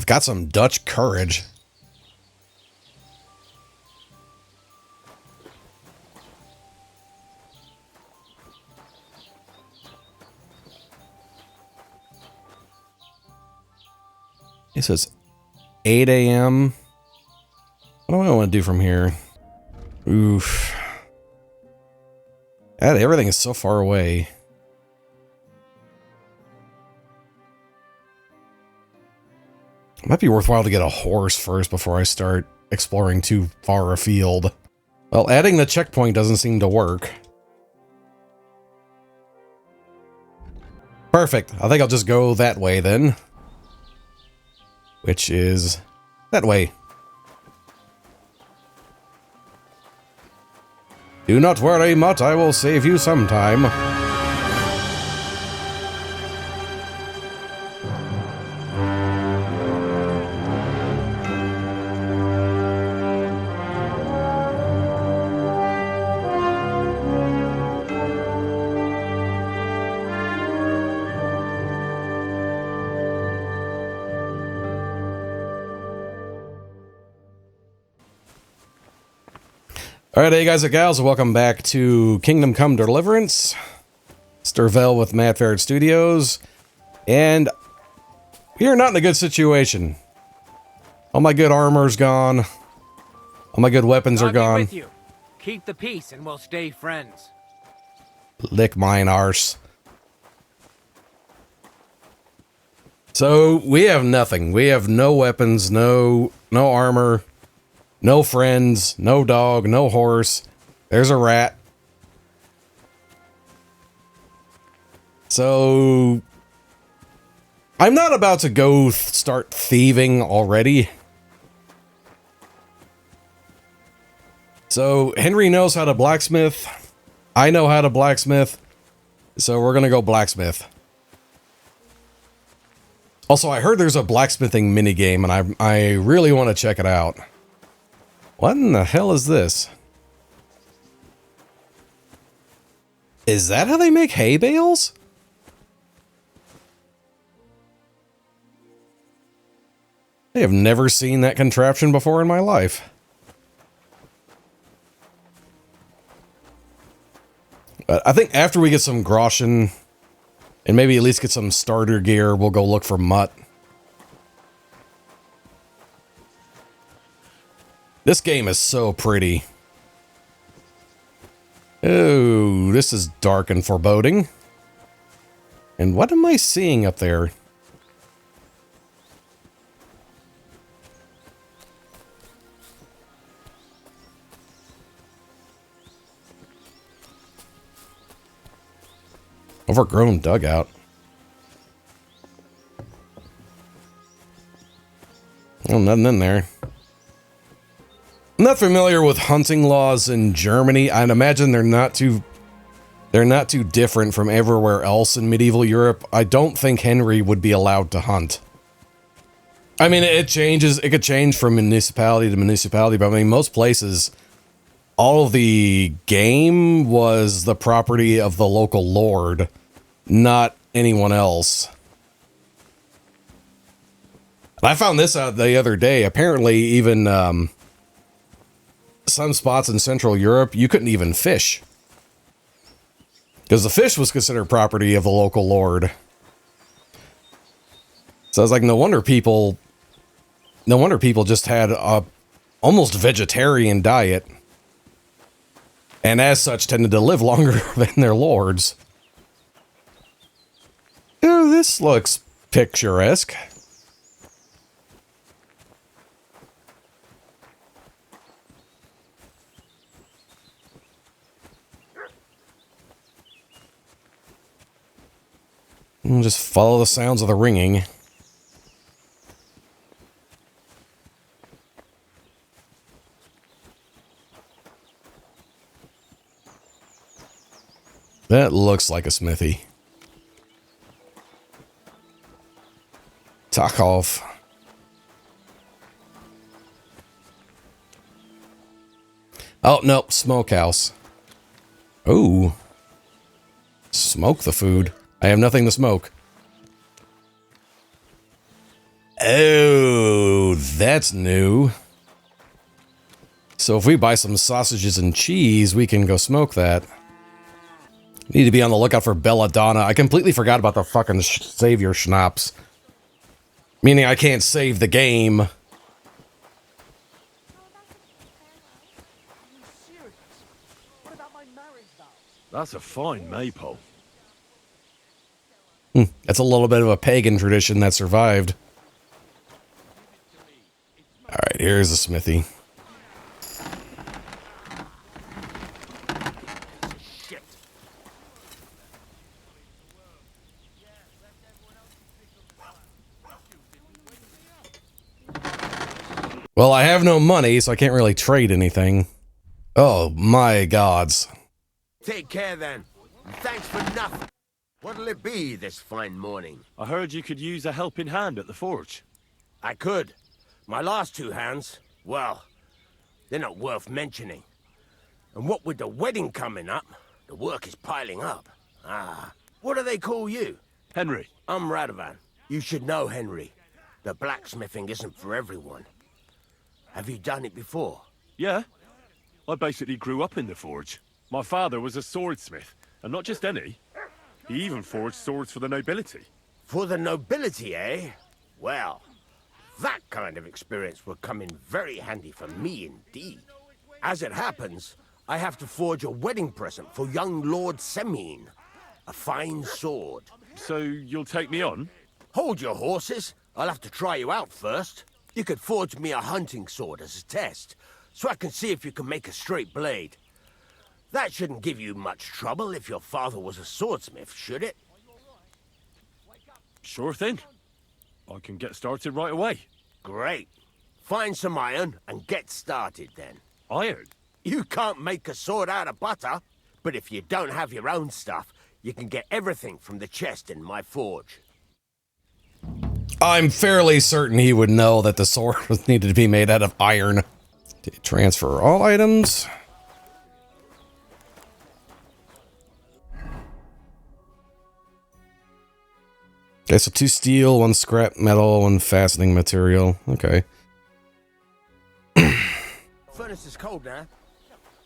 I've got some Dutch courage. It says 8 a.m. What do I want to do from here? Oof. Everything is so far away. It might be worthwhile to get a horse first before I start exploring too far afield. Well, adding the checkpoint doesn't seem to work. Perfect. I think I'll just go that way then. Which is that way. Do not worry, Mutt. I will save you sometime. Alright, hey guys and gals, welcome back to Kingdom Come Deliverance. Stervel with Matt Ferret Studios. And we are not in a good situation. All my good armor's gone. All my good weapons are gone. With you. Keep the peace and we'll stay friends. Lick mine arse. So, we have nothing. We have no weapons, no armor. No friends, no dog, no horse. There's a rat. So, I'm not about to go start thieving already. So, Henry knows how to blacksmith. I know how to blacksmith. So, we're gonna go blacksmith. Also, I heard there's a blacksmithing minigame, and I really want to check it out. What in the hell is this? Is that how they make hay bales? I have never seen that contraption before in my life. But I think after we get some groschen, and maybe at least get some starter gear, we'll go look for Mutt. This game is so pretty. Oh, this is dark and foreboding. And what am I seeing up there? Overgrown dugout. Oh, nothing in there. I'm not familiar with hunting laws in Germany. I'd imagine they're not too different from everywhere else in medieval Europe. I don't think Henry would be allowed to hunt. I mean, it changes. It could change from municipality to municipality, but I mean, most places, all of the game was the property of the local lord, not anyone else. And I found this out the other day. Apparently, even some spots in Central Europe, you couldn't even fish. Because the fish was considered property of the local lord. So I was like, no wonder people just had a almost vegetarian diet. And as such, tended to live longer than their lords. Oh, this looks picturesque. We'll just follow the sounds of the ringing. That looks like a smithy. Takov. Oh, no, smokehouse. Ooh. Smoke the food. I have nothing to smoke. Oh, that's new. So if we buy some sausages and cheese, we can go smoke that. Need to be on the lookout for belladonna. I completely forgot about the fucking save your schnapps. Meaning I can't save the game. That's a fine maypole. That's a little bit of a pagan tradition that survived. Alright, here's the smithy. Well, I have no money, so I can't really trade anything. Oh, my gods. Take care then. Thanks for nothing. What'll it be this fine morning? I heard you could use a helping hand at the forge. I could. My last two hands, well, they're not worth mentioning. And what with the wedding coming up, the work is piling up. What do they call you? Henry. I'm Radovan. You should know, Henry. The blacksmithing isn't for everyone. Have you done it before? Yeah. I basically grew up in the forge. My father was a swordsmith, and not just any. He even forged swords for the nobility. For the nobility, eh? Well, that kind of experience will come in very handy for me indeed. As it happens, I have to forge a wedding present for young Lord Semine. A fine sword. So you'll take me on? Hold your horses. I'll have to try you out first. You could forge me a hunting sword as a test, so I can see if you can make a straight blade. That shouldn't give you much trouble if your father was a swordsmith, should it? Sure thing. I can get started right away. Great. Find some iron and get started then. Iron? You can't make a sword out of butter, but if you don't have your own stuff, you can get everything from the chest in my forge. I'm fairly certain he would know that the sword was needed to be made out of iron. Transfer all items. Okay, so 2 steel, 1 scrap metal, 1 fastening material. Okay. Furnace is cold now.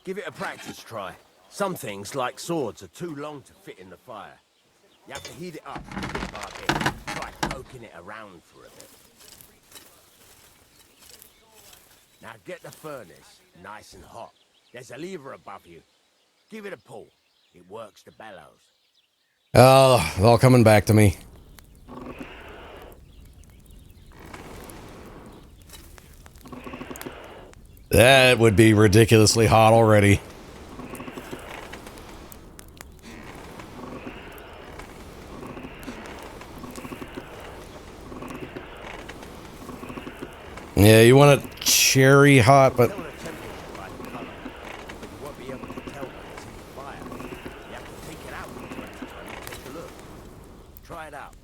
Give it a practice try. Some things, like swords, are too long to fit in the fire. You have to heat it up bit by bit. Try poking it around for a bit. Now get the furnace nice and hot. There's a lever above you. Give it a pull. It works the bellows. Oh, it's all coming back to me. That would be ridiculously hot already. Yeah, you want it cherry hot, but... Try it out.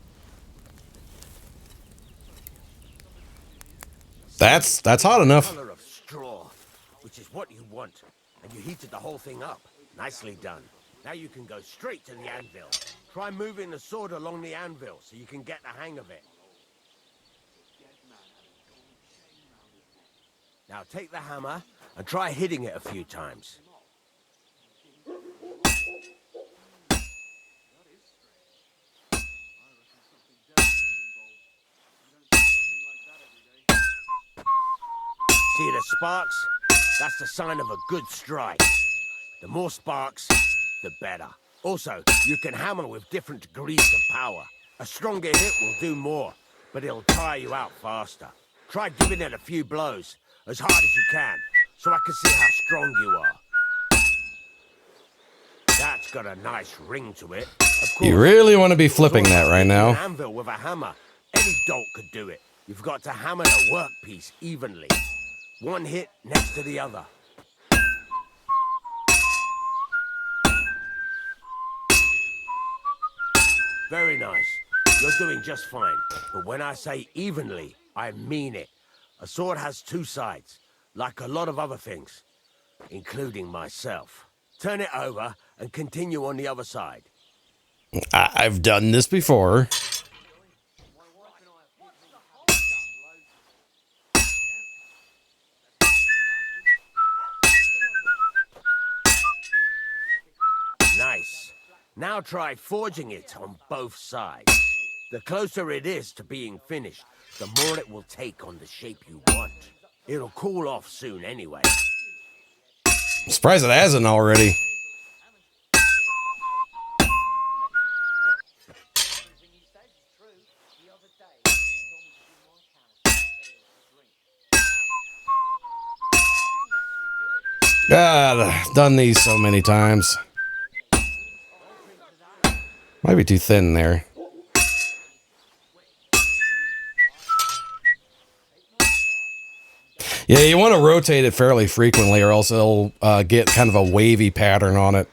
That's hot enough. Color of straw, which is what you want, and you heated the whole thing up. Nicely done. Now you can go straight to the anvil. Try moving the sword along the anvil so you can get the hang of it. Now take the hammer and try hitting it a few times. See the sparks? That's the sign of a good strike. The more sparks, the better. Also, you can hammer with different degrees of power. A stronger hit will do more, but it'll tire you out faster. Try giving it a few blows, as hard as you can, so I can see how strong you are. That's got a nice ring to it. Of course, You really want to be flipping that right an now. anvil with a hammer. Any dolt could do it. You've got to hammer the workpiece evenly. One hit next to the other. Very nice. You're doing just fine. But when I say evenly, I mean it. A sword has 2 sides, like a lot of other things, including myself. Turn it over and continue on the other side. I've done this before. Now try forging it on both sides. The closer it is to being finished, the more it will take on the shape you want. It'll cool off soon anyway. I'm surprised it hasn't already. God, I've done these so many times. Might be too thin there. Yeah, you want to rotate it fairly frequently or else it'll get kind of a wavy pattern on it.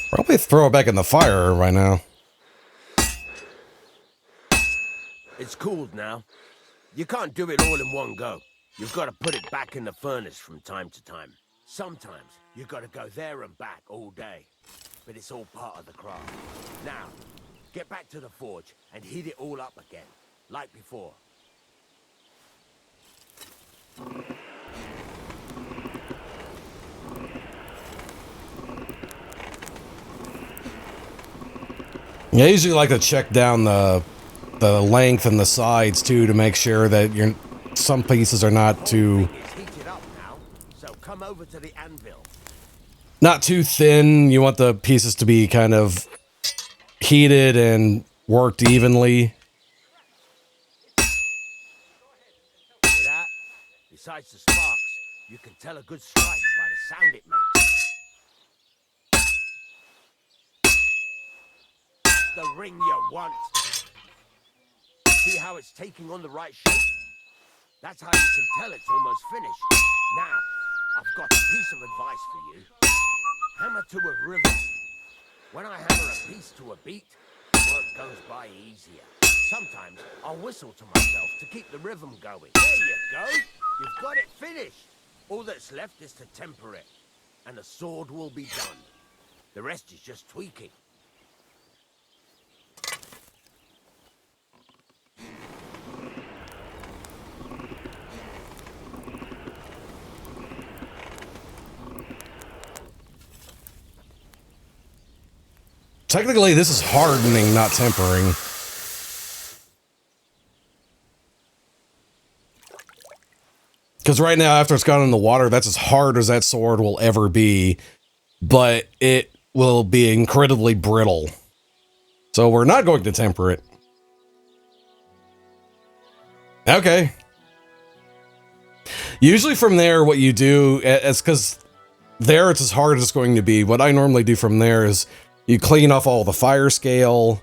Probably throw it back in the fire right now. It's cooled now. You can't do it all in one go. You've got to put it back in the furnace from time to time. Sometimes you've got to go there and back all day. But it's all part of the craft. Now, get back to the forge and heat it all up again, like before. Yeah, I usually like to check down the length and the sides too to make sure that some pieces are not too Heated up now, so come over to the anvil. not too thin. You want the pieces to be kind of heated and worked evenly. See that? Besides the sparks, you can tell a good strike by the sound it makes. The ring you want. See how it's taking on the right shape? That's how you can tell it's almost finished. Now, I've got a piece of advice for you. Hammer to a rhythm. When I hammer a piece to a beat, work goes by easier. Sometimes I'll whistle to myself to keep the rhythm going. There you go. You've got it finished. All that's left is to temper it, and the sword will be done. The rest is just tweaking. Technically, this is hardening, not tempering. Because right now, after it's gone in the water, that's as hard as that sword will ever be. But it will be incredibly brittle. So we're not going to temper it. Okay. Usually from there, what you do, is because there it's as hard as it's going to be. What I normally do from there is you clean off all the fire scale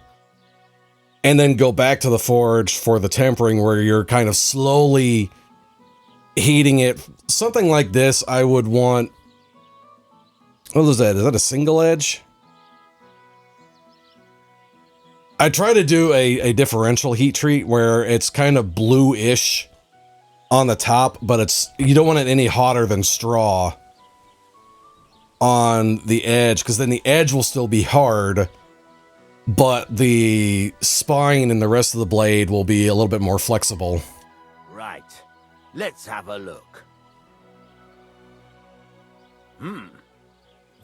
and then go back to the forge for the tempering where you're kind of slowly heating it. Something like this, I would want... What is that? Is that a single edge? I try to do a differential heat treat where it's kind of blue-ish on the top, but you don't want it any hotter than straw on the edge, because then the edge will still be hard, but the spine and the rest of the blade will be a little bit more flexible. Right. Let's have a look.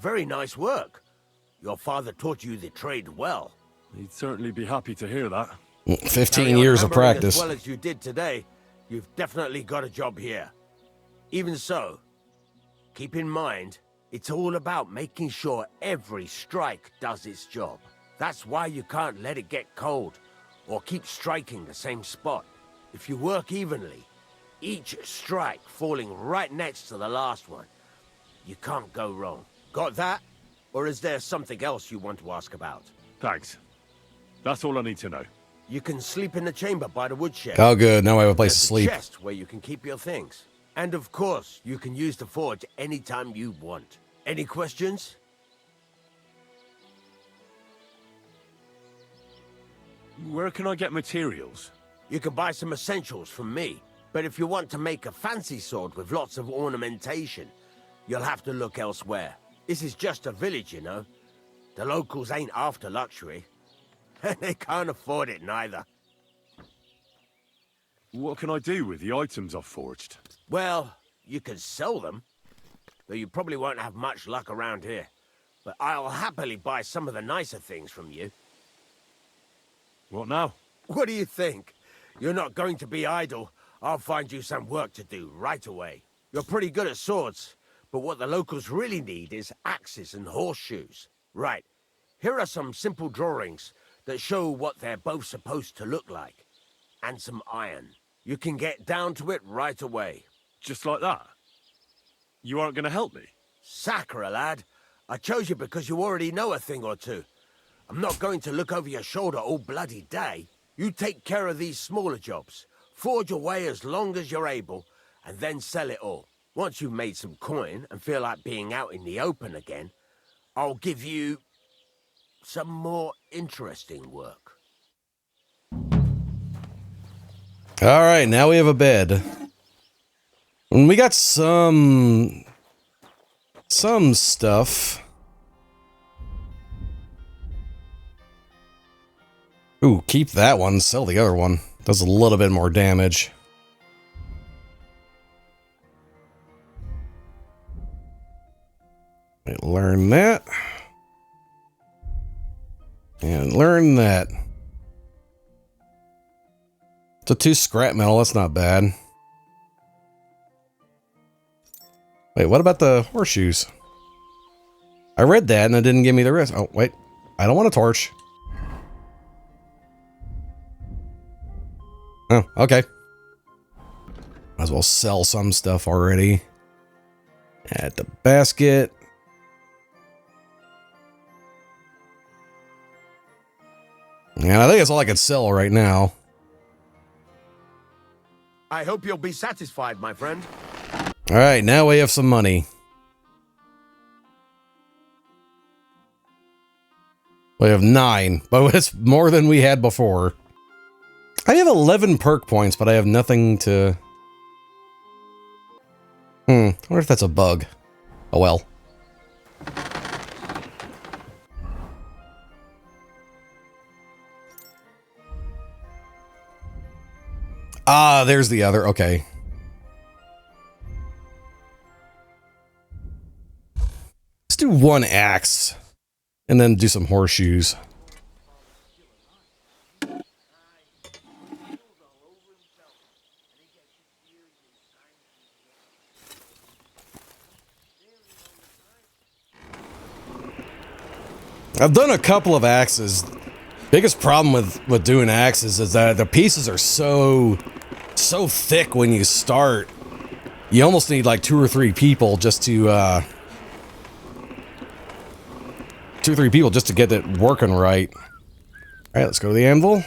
Very nice work. Your father taught you the trade well. He'd certainly be happy to hear that. 15 years of practice. As well as you did today, you've definitely got a job here. Even so, keep in mind, it's all about making sure every strike does its job. That's why you can't let it get cold, or keep striking the same spot. If you work evenly, each strike falling right next to the last one, you can't go wrong. Got that? Or is there something else you want to ask about? Thanks. That's all I need to know. You can sleep in the chamber by the woodshed. Oh, good. Now I have a place to There's sleep. a chest where you can keep your things. And of course, you can use the forge anytime you want. Any questions? Where can I get materials? You can buy some essentials from me. But if you want to make a fancy sword with lots of ornamentation, you'll have to look elsewhere. This is just a village, you know. The locals ain't after luxury. They can't afford it neither. What can I do with the items I've forged? Well, you can sell them, though you probably won't have much luck around here. But I'll happily buy some of the nicer things from you. What now? What do you think? You're not going to be idle. I'll find you some work to do right away. You're pretty good at swords, but what the locals really need is axes and horseshoes. Right, here are some simple drawings that show what they're both supposed to look like. And some iron. You can get down to it right away. Just like that? You aren't going to help me? Sacre, lad. I chose you because you already know a thing or two. I'm not going to look over your shoulder all bloody day. You take care of these smaller jobs. Forge away as long as you're able, and then sell it all. Once you've made some coin and feel like being out in the open again, I'll give you some more interesting work. All right, now we have a bed. And we got some stuff. Ooh, keep that one, sell the other one. Does a little bit more damage. Wait, learn that. And learn that. It's a 2 scrap metal, that's not bad. Wait, what about the horseshoes? I read that and it didn't give me the rest. Oh, wait. I don't want a torch. Oh, okay. Might as well sell some stuff already. Add the basket. And I think that's all I can sell right now. I hope you'll be satisfied, my friend. All right, now we have some money. We have 9, but it's more than we had before. I have 11 perk points, but I have nothing to... I wonder if that's a bug. Oh well. Ah, there's the other. Okay. Let's do 1 axe. And then do some horseshoes. I've done a couple of axes. Biggest problem with doing axes is that the pieces are so thick when you start. You almost need like 2 or 3 people just to 2 or 3 people just to get it working right. All right, let's go to the anvil.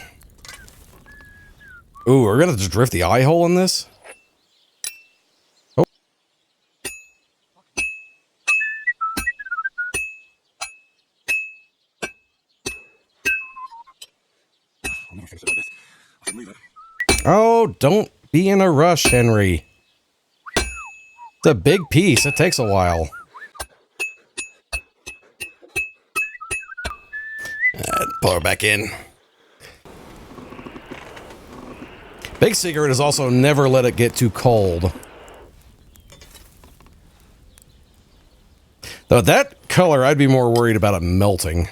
Ooh, we're gonna just drift the eye hole in this. Oh. Oh, don't be in a rush, Henry. It's a big piece. It takes a while. Pull her back in. Big secret is also never let it get too cold. Though that color, I'd be more worried about it melting.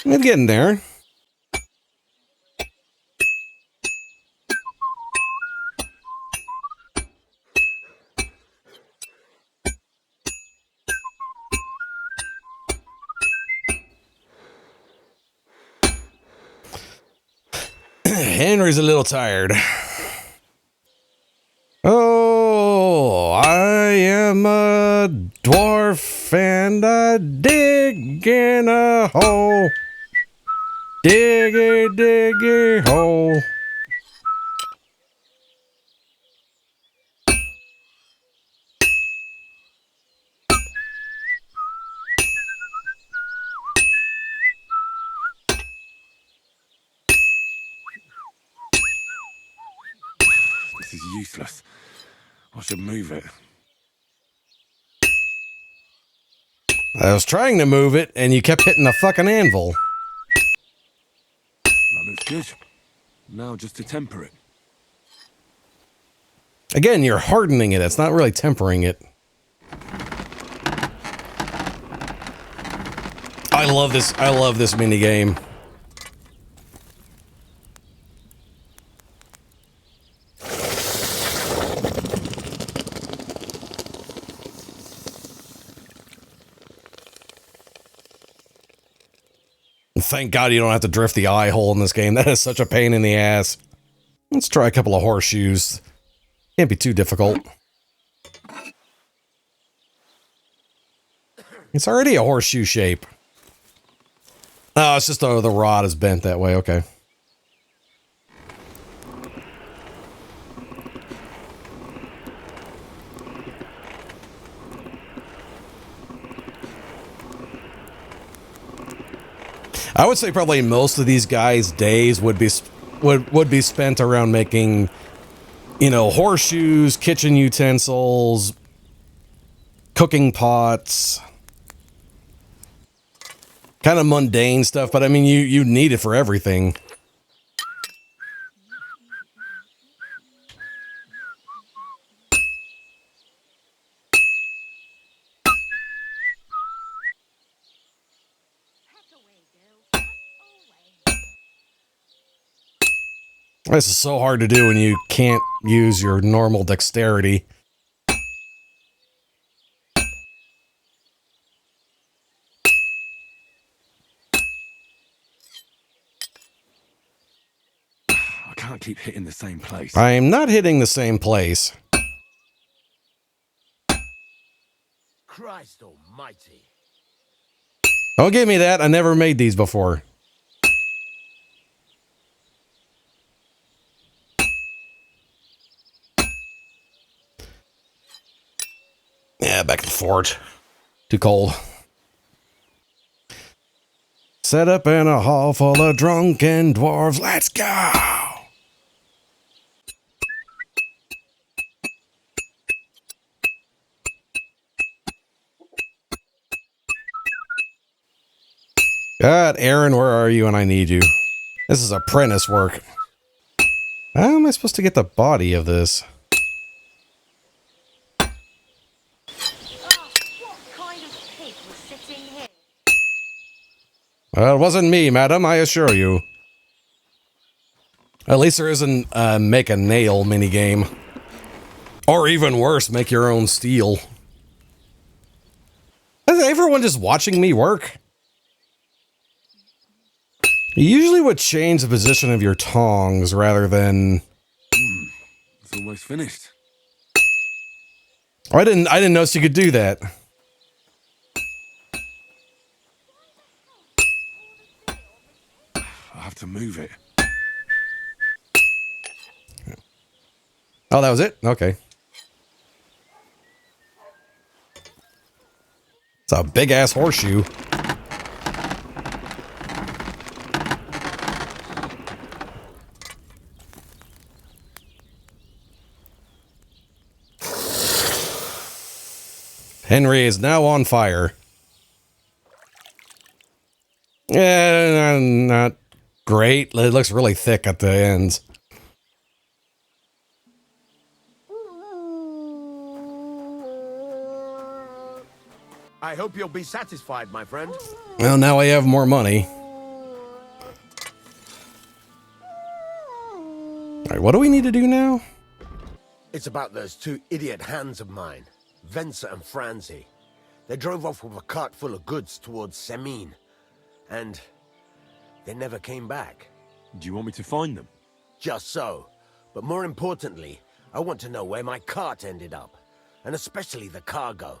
It's getting there. Henry's a little tired. Oh, I am a dwarf and I dig in a hole. Diggy, diggy hole. This is useless. I should move it. I was trying to move it, and you kept hitting the fucking anvil. That looks good. Now just to temper it. Again, you're hardening it. It's not really tempering it. I love this. I love this mini game. Thank God you don't have to drift the eye hole in this game. That is such a pain in the ass. Let's try a couple of horseshoes. Can't be too difficult. It's already a horseshoe shape. Oh, it's just the rod is bent that way. Okay. I would say probably most of these guys' days would be spent around making, you know, horseshoes, kitchen utensils, cooking pots, kind of mundane stuff. But I mean, you need it for everything. This is so hard to do when you can't use your normal dexterity. I can't keep hitting the same place. I am not hitting the same place. Christ almighty. Don't give me that. I never made these before. Yeah, back to the fort. Too cold. Set up in a hall full of drunken dwarves. Let's go! God, Aaron, where are you when I need you? This is apprentice work. How am I supposed to get the body of this? Well, it wasn't me, madam, I assure you. At least there isn't a make a nail minigame. Or even worse, make your own steel. Is everyone just watching me work? You usually would change the position of your tongs rather than... It's almost finished. Oh, I didn't notice you could do that. I have to move it. Oh, that was it? Okay. It's a big-ass horseshoe. Henry is now on fire. Yeah, not great. It looks really thick at the ends. I hope you'll be satisfied, my friend. Well, now I have more money. All right, what do we need to do now? It's about those two idiot hands of mine, Venser and Franzi. They drove off with a cart full of goods towards Semine, and they never came back. Do you want me to find them? Just so. But more importantly, I want to know where my cart ended up, and especially the cargo.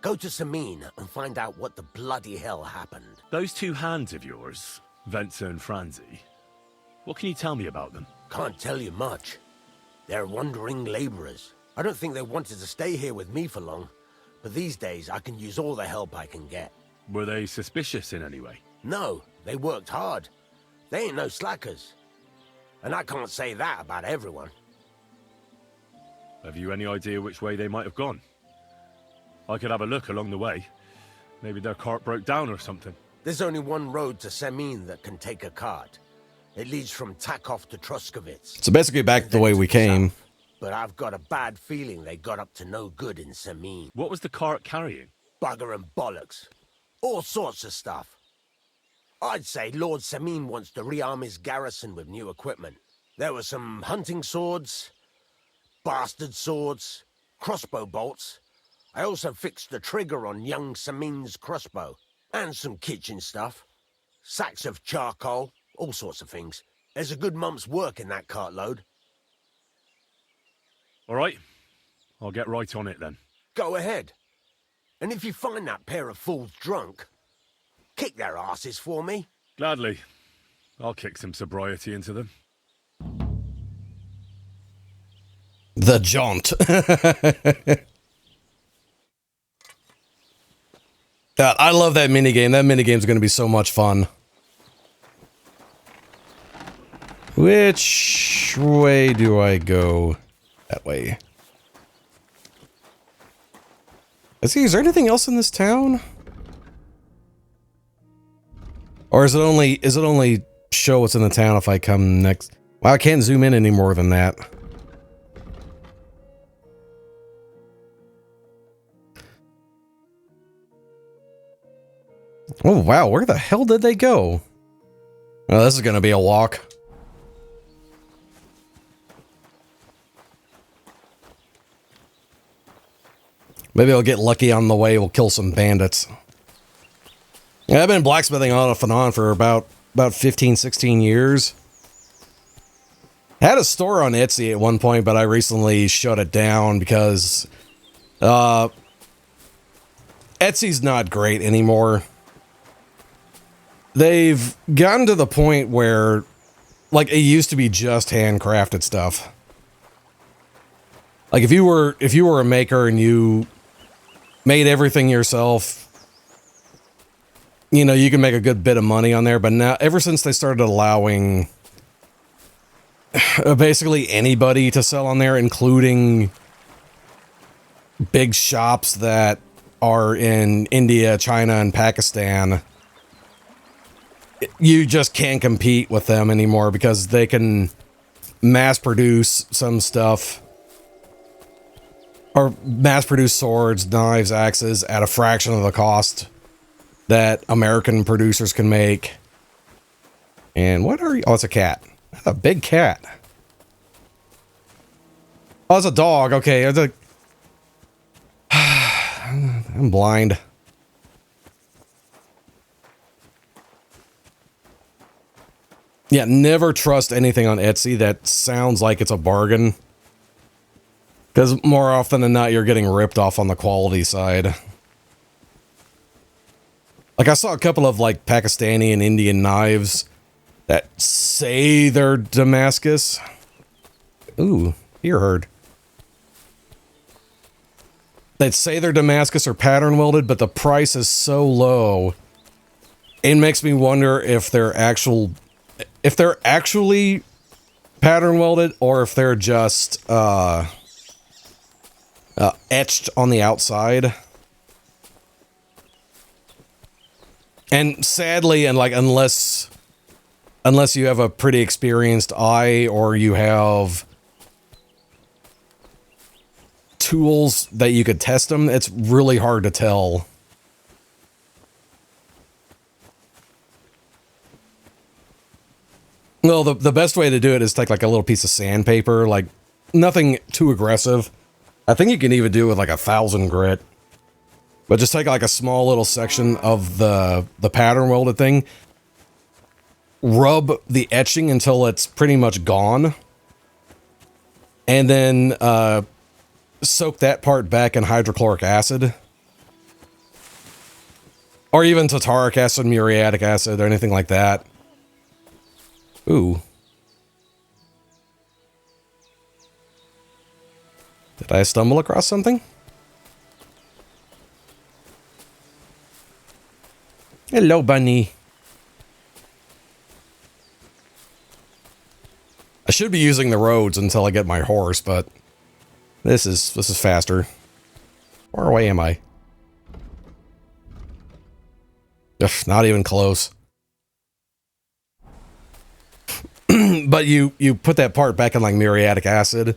Go to Semine and find out what the bloody hell happened. Those two hands of yours, Venser and Franzi, what can you tell me about them? Can't tell you much. They're wandering laborers. I don't think they wanted to stay here with me for long, but these days I can use all the help I can get. Were they suspicious in any way? No, they worked hard. They ain't no slackers. And I can't say that about everyone. Have you any idea which way they might have gone? I could have a look along the way. Maybe their cart broke down or something. There's only one road to Semin that can take a cart. It leads from Takov to Troskovitz. So basically back the way we came. South. But I've got a bad feeling they got up to no good in Semin. What was the cart carrying? Bugger and bollocks. All sorts of stuff. I'd say Lord Semin wants to rearm his garrison with new equipment. There were some hunting swords, bastard swords, crossbow bolts. I also fixed the trigger on young Semin's crossbow. And some kitchen stuff. Sacks of charcoal, all sorts of things. There's a good month's work in that cartload. All right. I'll get right on it then. Go ahead. And if you find that pair of fools drunk, kick their asses for me. Gladly. I'll kick some sobriety into them. The jaunt. God, I love that minigame. That minigame's going to be so much fun. Which way do I go? That way. Let's see, is there anything else in this town? Or is it only show what's in the town if I come next? Well, I can't zoom in any more than that. Oh, wow. Where the hell did they go? Oh, this is going to be a walk. Maybe I'll get lucky on the way. We'll kill some bandits. Yeah, I've been blacksmithing off and on for about 15, 16 years. I had a store on Etsy at one point, but I recently shut it down because Etsy's not great anymore. They've gotten to the point where, like, it used to be just handcrafted stuff. Like, if you were a maker and you made everything yourself, you know, you can make a good bit of money on there. But now, ever since they started allowing basically anybody to sell on there, including big shops that are in India, China, and Pakistan, you just can't compete with them anymore because they can mass produce some stuff, or mass produce swords, knives, axes at a fraction of the cost that American producers can make. And what are you? Oh, it's a cat. That's a big cat. Oh, it's a dog. Okay. I'm blind. Yeah, never trust anything on Etsy that sounds like it's a bargain. Because more often than not, you're getting ripped off on the quality side. Like, I saw a couple of, like, Pakistani and Indian knives that say they're Damascus. Ooh, ear herd. That say they're Damascus or pattern welded, but the price is so low. It makes me wonder if they're actually pattern welded or if they're just etched on the outside. And sadly, and like unless you have a pretty experienced eye or you have tools that you could test them, it's really hard to tell. Well, the best way to do it is take like a little piece of sandpaper, like nothing too aggressive. I think you can even do it with like 1,000 grit. But just take like a small little section of the pattern welded thing. Rub the etching until it's pretty much gone. And then soak that part back in hydrochloric acid. Or even tartaric acid, muriatic acid, or anything like that. Ooh. Did I stumble across something? Hello, bunny. I should be using the roads until I get my horse, but this is faster. Where away am I? Ugh, not even close. But you put that part back in like muriatic acid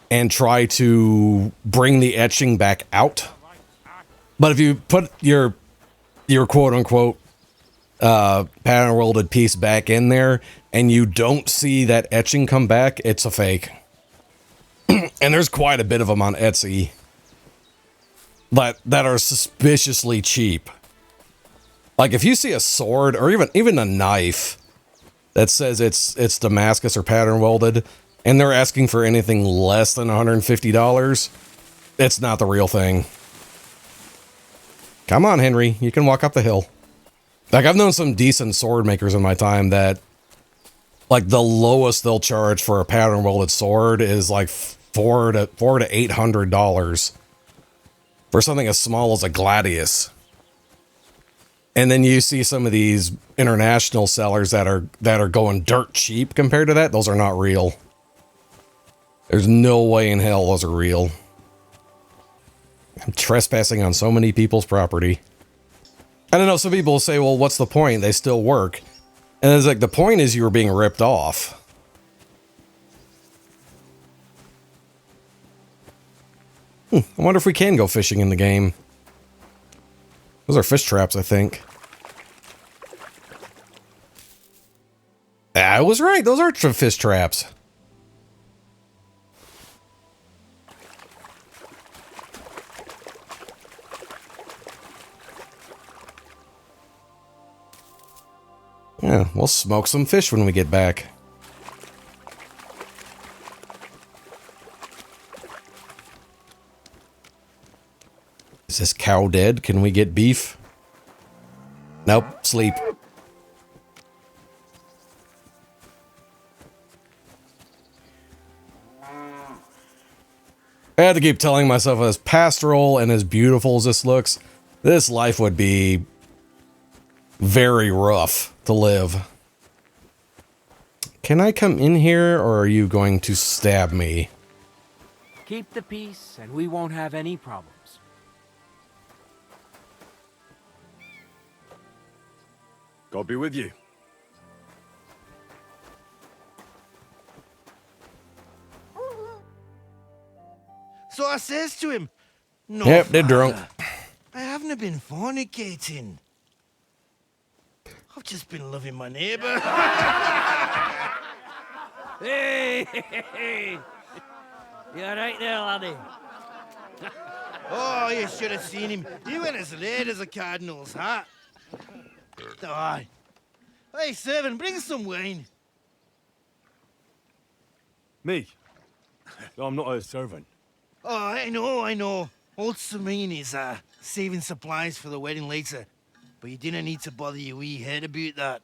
and try to bring the etching back out. But if you put your quote unquote pattern welded piece back in there and you don't see that etching come back, it's a fake. And there's quite a bit of them on Etsy that are suspiciously cheap. Like if you see a sword or even a knife that says it's Damascus or pattern welded and they're asking for anything less than $150, it's not the real thing. Come on, Henry, you can walk up the hill. Like I've known some decent sword makers in my time that like the lowest they'll charge for a pattern welded sword is like $400 to $800 for something as small as a gladius. And then you see some of these international sellers that are going dirt cheap compared to that. Those are not real. There's no way in hell those are real. I'm trespassing on so many people's property. I don't know, some people say, well, what's the point? They still work. And it's like, the point is you were being ripped off. I wonder if we can go fishing in the game. Those are fish traps, I think. I was right. Those are fish traps. Yeah, we'll smoke some fish when we get back. Is this cow dead? Can we get beef? Nope, sleep. I had to keep telling myself, as pastoral and as beautiful as this looks, this life would be very rough to live. Can I come in here, or are you going to stab me? Keep the peace, and we won't have any problems. God be with you. So I says to him, "No, Yep, they're drunk. I haven't been fornicating. I've just been loving my neighbour." Hey! You alright there, laddie? Oh, you should have seen him. He went as late as a cardinal's hat. Aye. Hey, servant, bring some wine. Me? I'm not a servant. Oh, I know. Old Serene is saving supplies for the wedding later. But you didn't need to bother your wee head about that.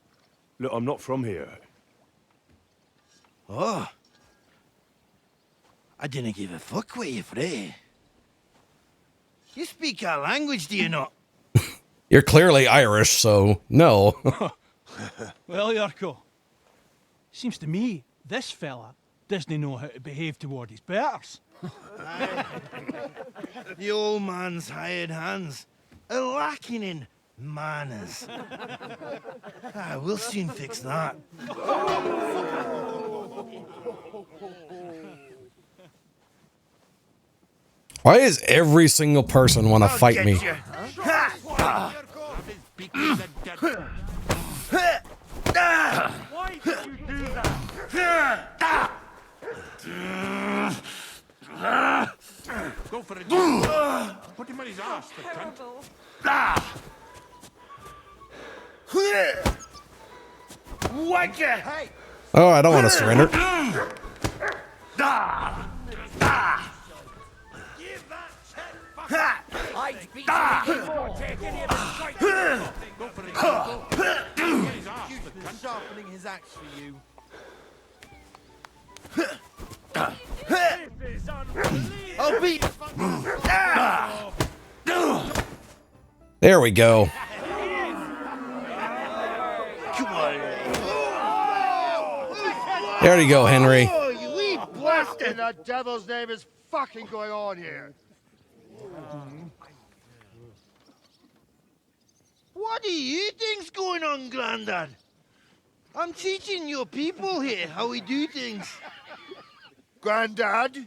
Look, I'm not from here. Oh. I didn't give a fuck where you're from. You speak our language, do you not? You're clearly Irish, so no. Well, Yarko, seems to me this fella doesn't know how to behave toward his betters. The old man's hired hands are lacking in manners. We'll soon fix that. Why does every single person want to fight me? Why did you do that? Go for it. Put him on his ass, the cunt. Oh, I don't want to surrender. I beat you before. Take any of the strikes. Go for it. Get his ass, the cunt. Sharpening his axe for you. I'll beat. There we go. Come on. There you go, Henry. Oh, you wee blasted. In the devil's name is fucking going on here? What do you think's going on, Grandad? I'm teaching your people here how we do things. Grandad?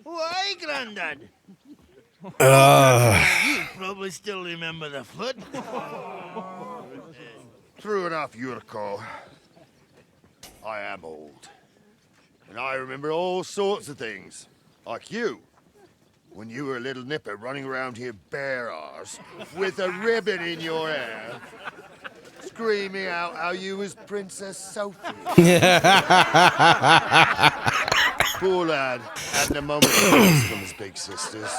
Why, Grandad? You probably still remember the flood. True enough, Yurko. I am old. And I remember all sorts of things. Like you. When you were a little nipper running around here bare arse, with a ribbon in your hair, screaming out how you was Princess Sophie. Poor lad, hadn't a moment of peace from his big sisters.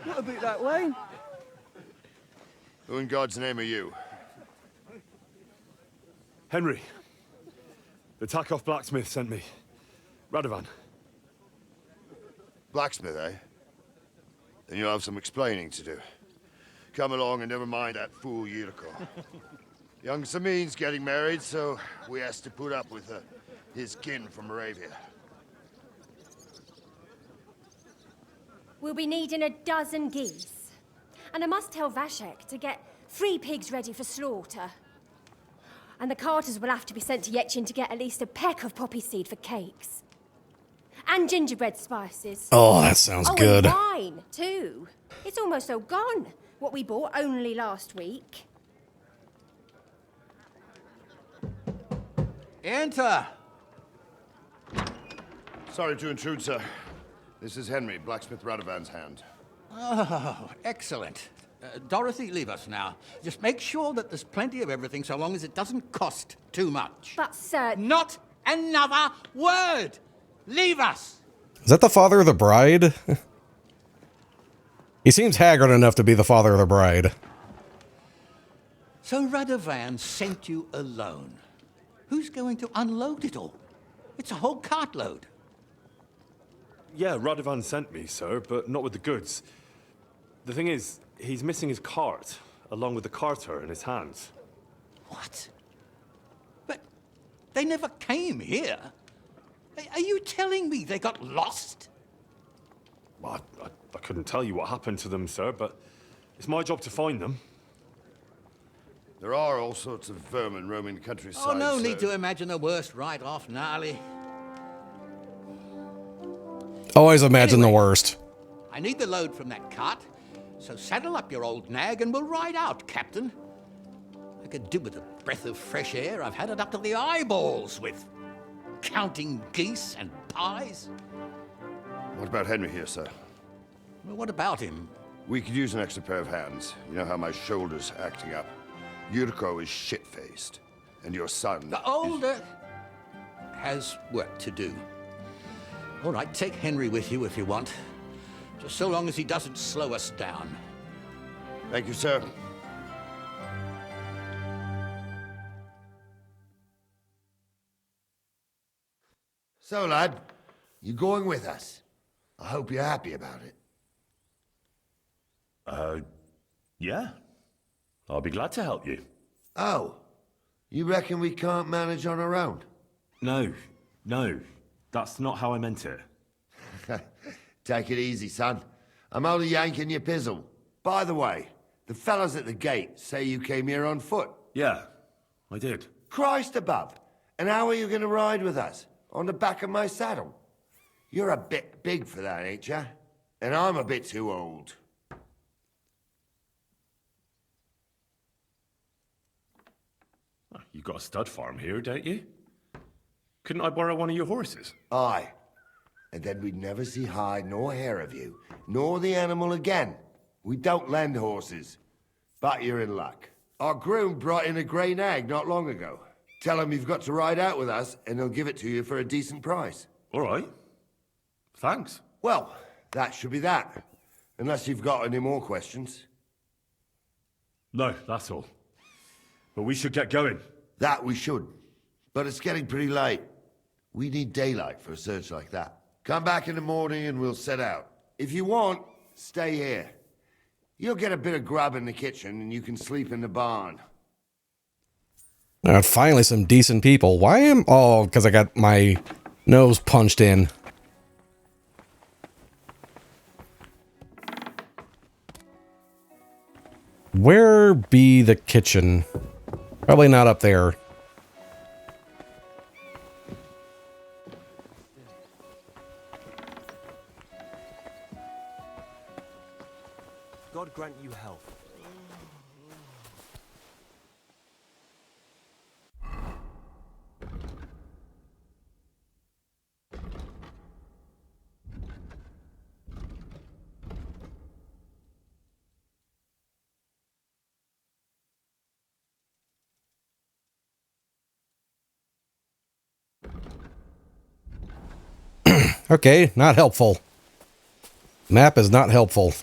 What about that wine? Who in God's name are you? Henry. The Takeoff blacksmith sent me. Radovan. Blacksmith, eh? Then you'll have some explaining to do. Come along and never mind that fool Yurko. Young Samin's getting married, so we has to put up with his kin from Moravia. We'll be needing a dozen geese. And I must tell Vashek to get 3 pigs ready for slaughter. And the carters will have to be sent to Yetchin to get at least a peck of poppy seed for cakes. And gingerbread spices. Oh, that sounds good. And wine, too. It's almost all gone. What we bought only last week. Enter! Sorry to intrude, sir. This is Henry, blacksmith Radovan's hand. Oh, excellent. Dorothy, leave us now. Just make sure that there's plenty of everything so long as it doesn't cost too much. But, sir... Not another word! Leave us! Is that the father of the bride? He seems haggard enough to be the father of the bride. So Radovan sent you alone. Who's going to unload it all? It's a whole cartload. Yeah, Radovan sent me, sir, but not with the goods. The thing is, he's missing his cart, along with the carter in his hands. What? But they never came here. Are you telling me they got lost? Well, I couldn't tell you what happened to them, sir, but it's my job to find them. There are all sorts of vermin roaming the countryside. Oh, no sir. need to imagine the worst right off, gnarly. Always imagine the worst. I need the load from that cart, so saddle up your old nag and we'll ride out, Captain. I could do with a breath of fresh air. I've had it up to the eyeballs with counting geese and pies. What about Henry here, sir? Well, what about him? We could use an extra pair of hands. You know how my shoulder's acting up. Yurko is shit-faced, and your son... The older has work to do. All right, take Henry with you if you want. Just so long as he doesn't slow us down. Thank you, sir. So, lad, you going with us? I hope you're happy about it. Yeah. I'll be glad to help you. Oh, you reckon we can't manage on our own? No, that's not how I meant it. Take it easy, son. I'm only yanking your pizzle. By the way, the fellas at the gate say you came here on foot. Yeah, I did. Christ above. And how are you going to ride with us? On the back of my saddle? You're a bit big for that, ain't ya? And I'm a bit too old. You got a stud farm here, don't you? Couldn't I borrow one of your horses? Aye. And then we'd never see hide nor hair of you, nor the animal again. We don't lend horses. But you're in luck. Our groom brought in a grey nag not long ago. Tell him you've got to ride out with us, and he'll give it to you for a decent price. All right. Thanks. Well, that should be that. Unless you've got any more questions. No, that's all. But we should get going. That we should. But it's getting pretty late. We need daylight for a search like that. Come back in the morning and we'll set out. If you want, stay here. You'll get a bit of grub in the kitchen and you can sleep in the barn. Finally some decent people. Why am... Oh, because I got my nose punched in. Where be the kitchen? Probably not up there. God grant you health. Okay, not helpful. Map is not helpful.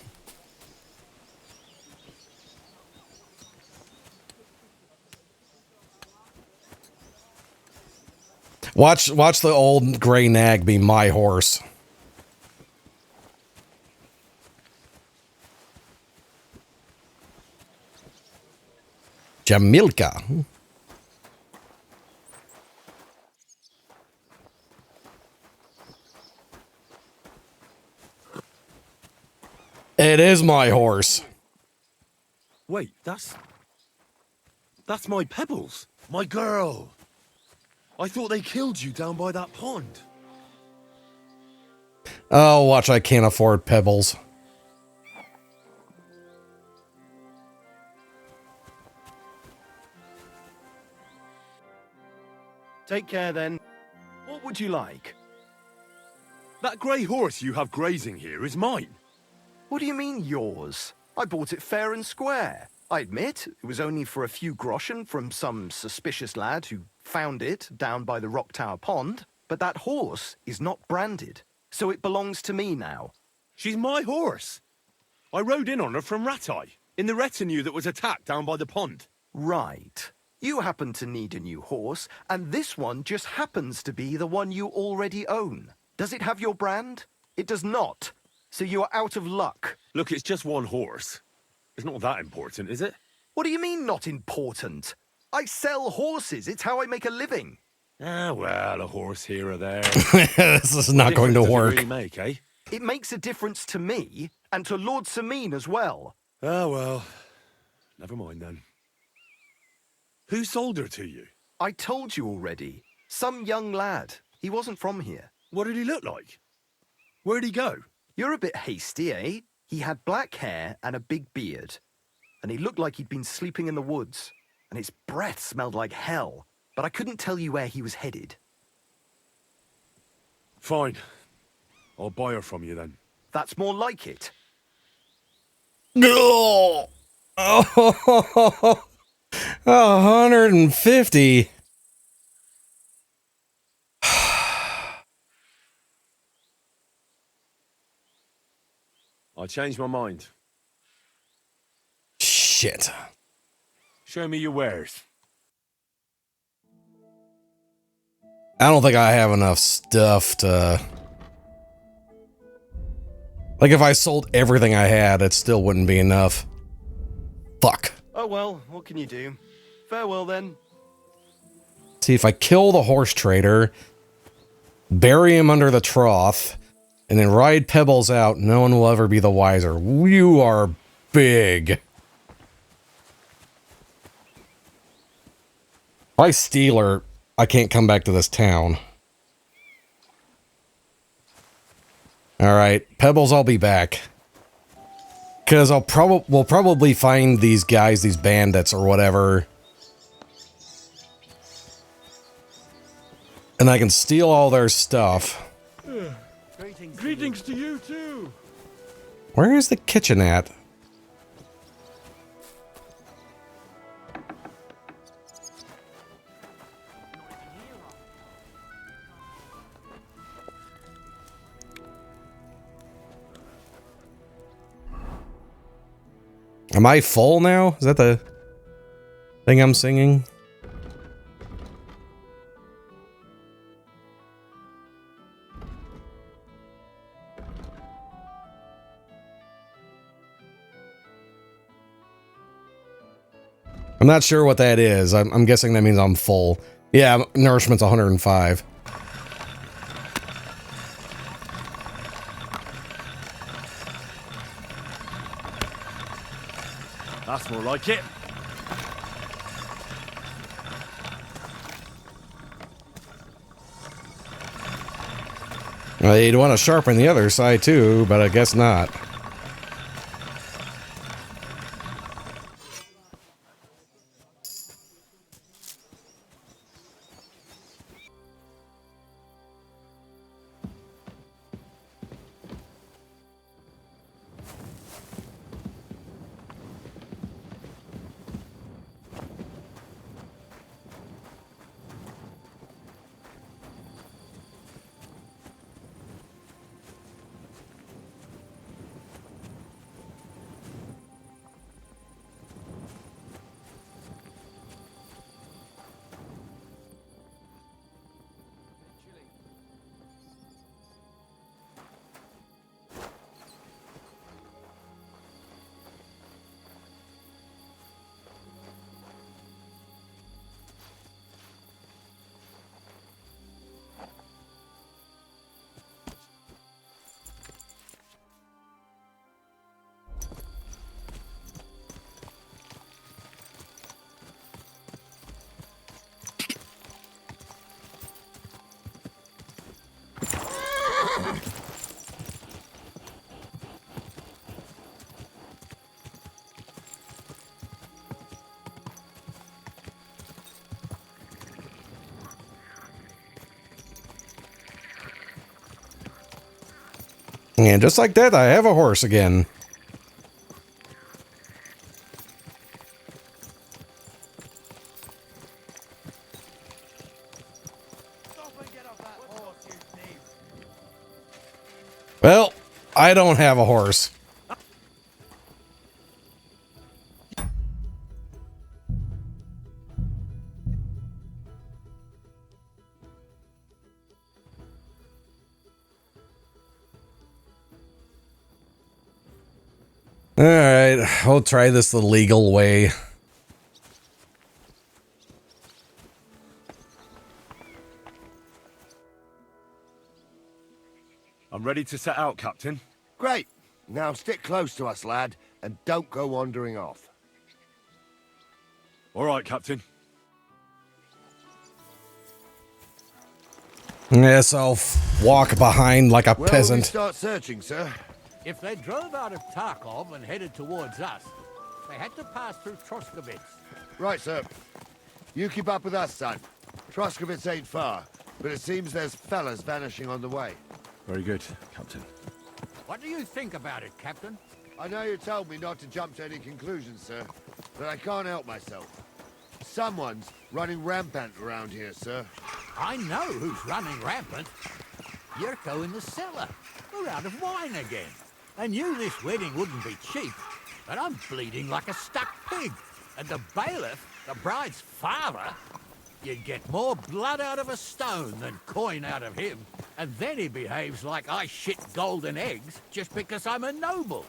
Watch the old gray nag be my horse. Jamilka. It is my horse. Wait, that's my Pebbles. My girl. I thought they killed you down by that pond. Oh, watch, I can't afford pebbles. Take care then. What would you like? That grey horse you have grazing here is mine. What do you mean yours? I bought it fair and square. I admit, it was only for a few groschen from some suspicious lad who found it down by the Rock Tower Pond, but that horse is not branded, so it belongs to me now. She's my horse. I rode in on her from Ratai, in the retinue that was attacked down by the pond. Right. You happen to need a new horse, and this one just happens to be the one you already own. Does it have your brand? It does not. So you are out of luck. Look, it's just one horse. It's not that important, is it? What do you mean, not important? I sell horses. It's how I make a living. Ah, well, a horse here or there. This is not going to work. Really make, eh? It makes a difference to me, and to Lord Sameen as well. Ah, well. Never mind then. Who sold her to you? I told you already. Some young lad. He wasn't from here. What did he look like? Where'd he go? You're a bit hasty, eh? He had black hair and a big beard. And he looked like he'd been sleeping in the woods. And his breath smelled like hell. But I couldn't tell you where he was headed. Fine. I'll buy her from you then. That's more like it. No. Oh, 150. I changed my mind. Shit. Show me your wares. I don't think I have enough stuff to... Like, if I sold everything I had, it still wouldn't be enough. Fuck. Oh well, what can you do? Farewell then. See, if I kill the horse trader, bury him under the trough, and then ride Pebbles out, no one will ever be the wiser. You are big. If I steal her, I can't come back to this town. Alright, Pebbles, I'll be back. Because we'll probably find these guys, these bandits or whatever. And I can steal all their stuff. Greetings to you too. Where is the kitchen at? Am I full now? Is that the thing I'm singing? I'm not sure what that is. I'm guessing that means I'm full. Yeah, nourishment's 105. That's more like it. Well, you'd want to sharpen the other side too, but I guess not. And just like that, I have a horse again. Well, I don't have a horse. All right, we'll try this the legal way. I'm ready to set out, Captain. Great. Now stick close to us, lad, and don't go wandering off. All right, Captain. Yes, I'll walk behind like a Where will we peasant. start searching, sir? If they drove out of Tarkov and headed towards us, they had to pass through Troskovitz. Right, sir. You keep up with us, son. Troskovitz ain't far, but it seems there's fellas vanishing on the way. Very good, Captain. What do you think about it, Captain? I know you told me not to jump to any conclusions, sir, but I can't help myself. Someone's running rampant around here, sir. I know who's running rampant. Yurko in the cellar. We're out of wine again. I knew this wedding wouldn't be cheap, but I'm bleeding like a stuck pig. And the bailiff, the bride's father, you'd get more blood out of a stone than coin out of him. And then he behaves like I shit golden eggs just because I'm a noble.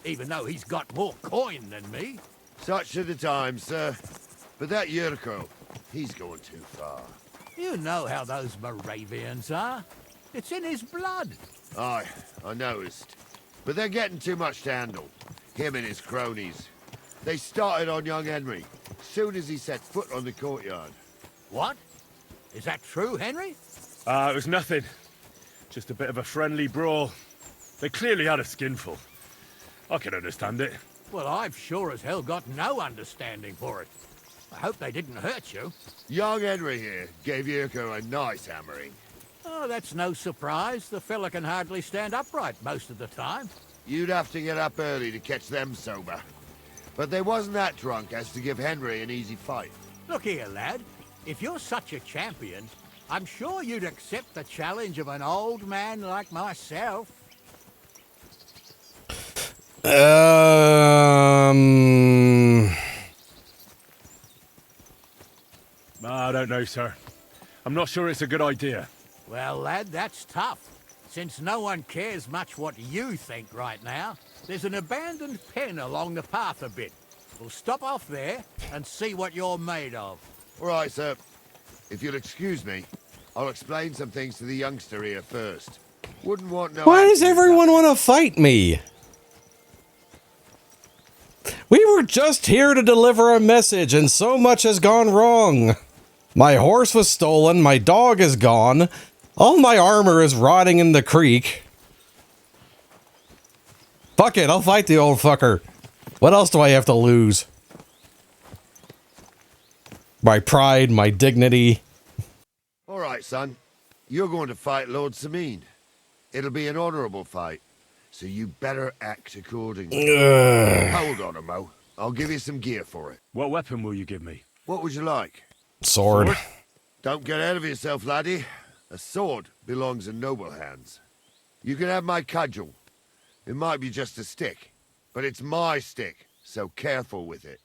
Even though he's got more coin than me. Such are the times, sir. But that Yurko, he's going too far. You know how those Moravians are. It's in his blood. Aye, I noticed. But they're getting too much to handle. Him and his cronies. They started on young Henry, soon as he set foot on the courtyard. What? Is that true, Henry? It was nothing. Just a bit of a friendly brawl. They clearly had a skinful. I can understand it. Well, I've sure as hell got no understanding for it. I hope they didn't hurt you. Young Henry here gave Yurko a nice hammering. Oh, that's no surprise. The fella can hardly stand upright most of the time. You'd have to get up early to catch them sober. But they wasn't that drunk as to give Henry an easy fight. Look here, lad. If you're such a champion, I'm sure you'd accept the challenge of an old man like myself. I don't know, sir. I'm not sure it's a good idea. Well, lad, that's tough. Since no one cares much what you think right now, there's an abandoned pen along the path a bit. We'll stop off there and see what you're made of. All right, sir. If you'll excuse me, I'll explain some things to the youngster here first. Wouldn't want no... Why does everyone want to fight me? We We were just here to deliver a message, and so much has gone wrong. My horse was stolen, my dog is gone, all my armor is rotting in the creek. Fuck it, I'll fight the old fucker. What else do I have to lose? My pride, my dignity. All right, son. You're going to fight Lord Sameen. It'll be an honorable fight, so you better act accordingly. Hold on a mo. I'll give you some gear for it. What weapon will you give me? What would you like? Sword. Don't get ahead of yourself, laddie. A sword belongs in noble hands. You can have my cudgel. It might be just a stick, but it's my stick, so careful with it.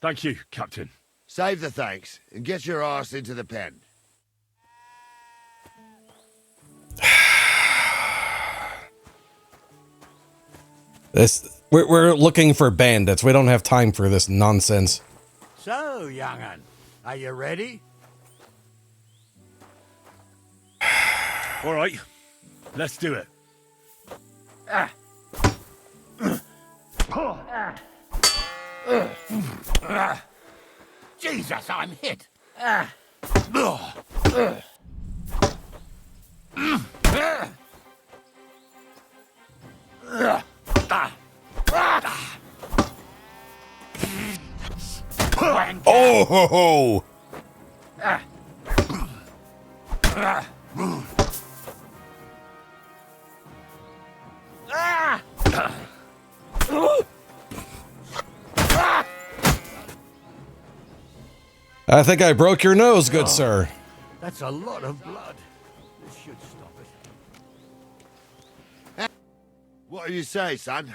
Thank you, Captain. Save the thanks, and get your arse into the pen. We're looking for bandits. We don't have time for this nonsense. So, young'un, are you ready? All right, let's do it. Jesus, I'm hit. Oh ho ho! I think I broke your nose, good sir. That's a lot of blood. This should stop it. What do you say, son?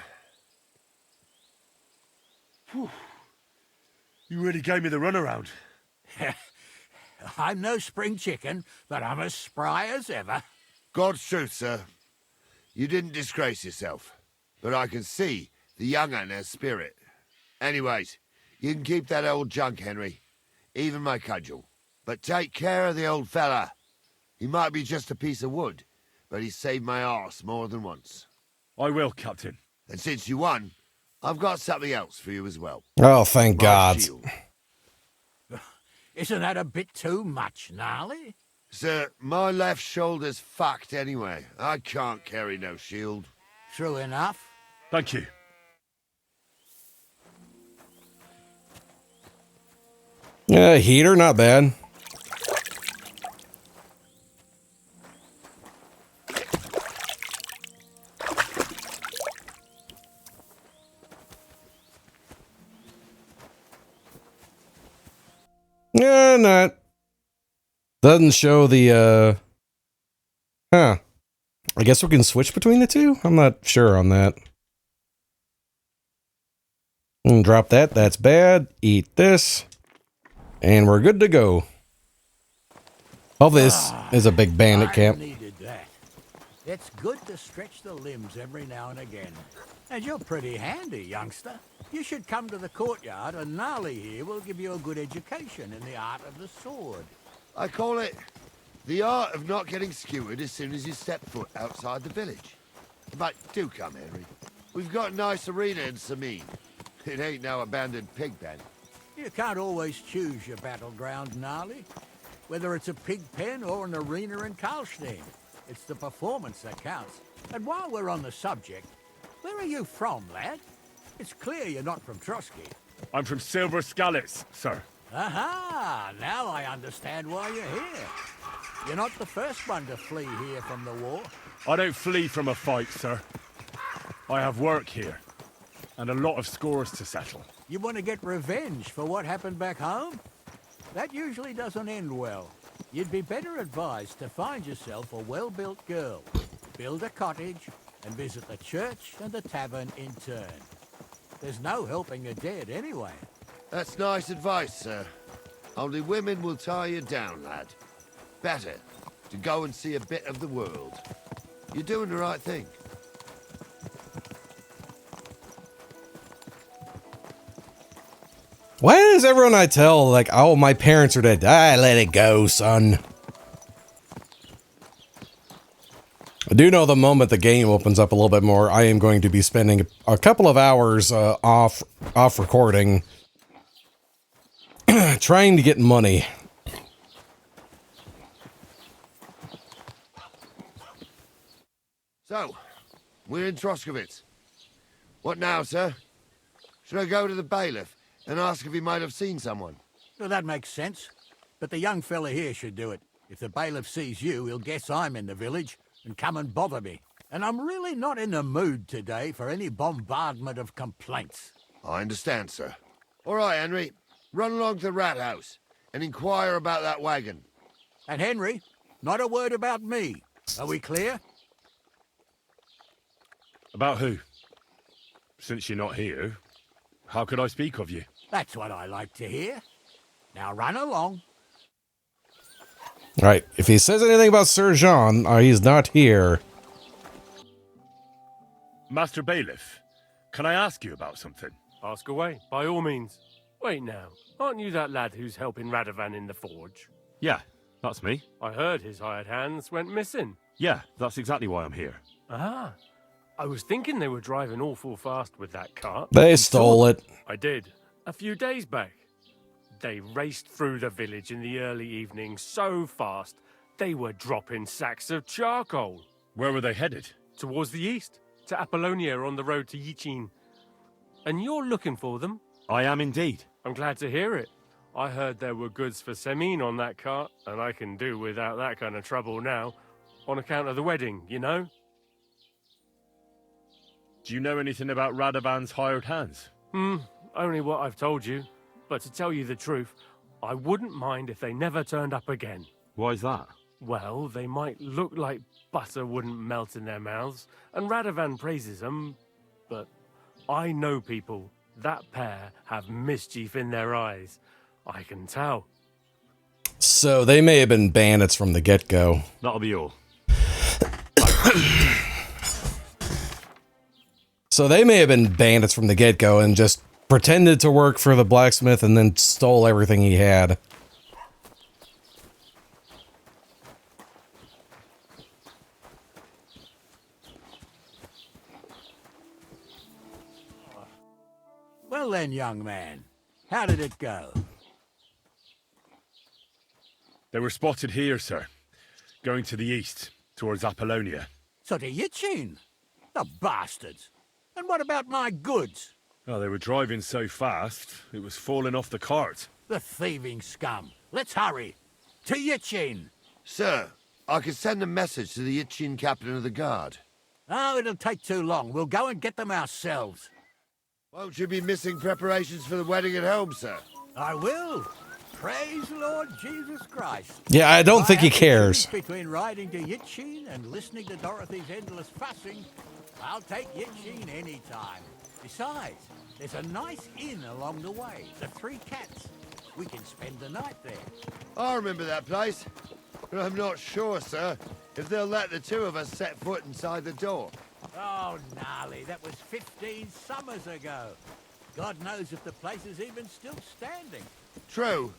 Whew. You really gave me the runaround. I'm no spring chicken, but I'm as spry as ever. God's truth, sir. You didn't disgrace yourself, but I can see the young'un has spirit. Anyways, you can keep that old junk, Henry. Even my cudgel. But take care of the old fella. He might be just a piece of wood, but he saved my arse more than once. I will, Captain. And since you won, I've got something else for you as well. Oh, thank God. Shield. Isn't that a bit too much, gnarly? Sir, my left shoulder's fucked anyway. I can't carry no shield. True enough. Thank you. Yeah, heater, not bad. Yeah, not. Doesn't show the, huh. I guess we can switch between the two? I'm not sure on that. Drop that, that's bad. Eat this. And we're good to go. Oh, this is a big bandit camp. Needed that. It's good to stretch the limbs every now and again. And you're pretty handy, youngster. You should come to the courtyard, and Gnarly here will give you a good education in the art of the sword. I call it the art of not getting skewered as soon as you step foot outside the village. But do come, Henry. We've got a nice arena in Sameen. It ain't no abandoned pig pen. You can't always choose your battleground, Gnarly. Whether it's a pig pen or an arena in Karlstein, it's the performance that counts. And while we're on the subject, where are you from, lad? It's clear you're not from Trotsky. I'm from Silver Skalitz, sir. Aha! Now I understand why you're here. You're not the first one to flee here from the war. I don't flee from a fight, sir. I have work here, and a lot of scores to settle. You want to get revenge for what happened back home? That usually doesn't end well. You'd be better advised to find yourself a well-built girl, build a cottage, and visit the church and the tavern in turn. There's no helping the dead anyway. That's nice advice, sir. Only women will tie you down, lad. Better to go and see a bit of the world. You're doing the right thing. Why does everyone I tell, like, oh, my parents are dead? Ah, let it go, son. I do know the moment the game opens up a little bit more, I am going to be spending a couple of hours off off recording, trying to get money. So, we're in Troskowitz. What now, sir? Should I go to the bailiff and ask if he might have seen someone? Well, that makes sense. But the young fella here should do it. If the bailiff sees you, he'll guess I'm in the village and come and bother me. And I'm really not in the mood today for any bombardment of complaints. I understand, sir. All right, Henry. Run along to the rat house and inquire about that wagon. And Henry, not a word about me. Are we clear? About who? Since you're not here, how could I speak of you? That's what I like to hear. Now run along. Right. If he says anything about Sir Jean, he's not here. Master Bailiff, can I ask you about something? Ask away, by all means. Wait now, aren't you that lad who's helping Radovan in the forge? Yeah, that's me. I heard his hired hands went missing. Yeah, that's exactly why I'm here. Ah, I was thinking they were driving awful fast with that cart. They stole it. I did, a few days back. They raced through the village in the early evening so fast, they were dropping sacks of charcoal. Where were they headed? Towards the east, to Apollonia on the road to Yichin. And you're looking for them? I am indeed. I'm glad to hear it. I heard there were goods for Semine on that cart, and I can do without that kind of trouble now, on account of the wedding, you know? Do you know anything about Radovan's hired hands? Only what I've told you. But to tell you the truth, I wouldn't mind if they never turned up again. Why's that? Well, they might look like butter wouldn't melt in their mouths, and Radovan praises them, but I know people. That pair have mischief in their eyes. I can tell. So they may have been bandits from the get-go. That'll be all. So they may have been bandits from the get-go and just pretended to work for the blacksmith and then stole everything he had. Well then, young man, how did it go? They were spotted here, sir. Going to the east, towards Apollonia. So to Yichin? The bastards! And what about my goods? Oh, they were driving so fast, it was falling off the cart. The thieving scum. Let's hurry. To Yichin. Sir, I could send a message to the Yichin captain of the guard. Oh, it'll take too long. We'll go and get them ourselves. Won't you be missing preparations for the wedding at home, sir? I will. Praise Lord Jesus Christ. Yeah, I don't think he cares. Between riding to Yichin and listening to Dorothy's endless fussing, I'll take Yichin any time. Besides, there's a nice inn along the way, the Three Cats. We can spend the night there. I remember that place, but I'm not sure, sir, if they'll let the two of us set foot inside the door. Oh, gnarly, that was 15 summers ago. God knows if the place is even still standing. True.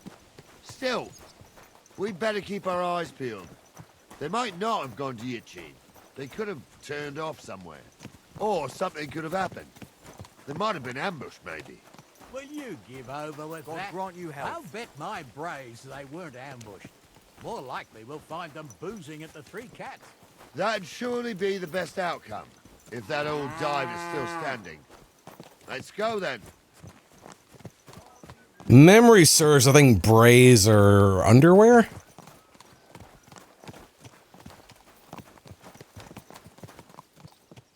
Still, we'd better keep our eyes peeled. They might not have gone to Yichin. They could have turned off somewhere. Or something could have happened. They might have been ambushed, maybe. Will you give over with God that? grant you health. I'll bet my braves they weren't ambushed. More likely we'll find them boozing at the Three Cats. That'd surely be the best outcome, if that old dive is still standing. Let's go, then. Memory serves, I think brays are underwear?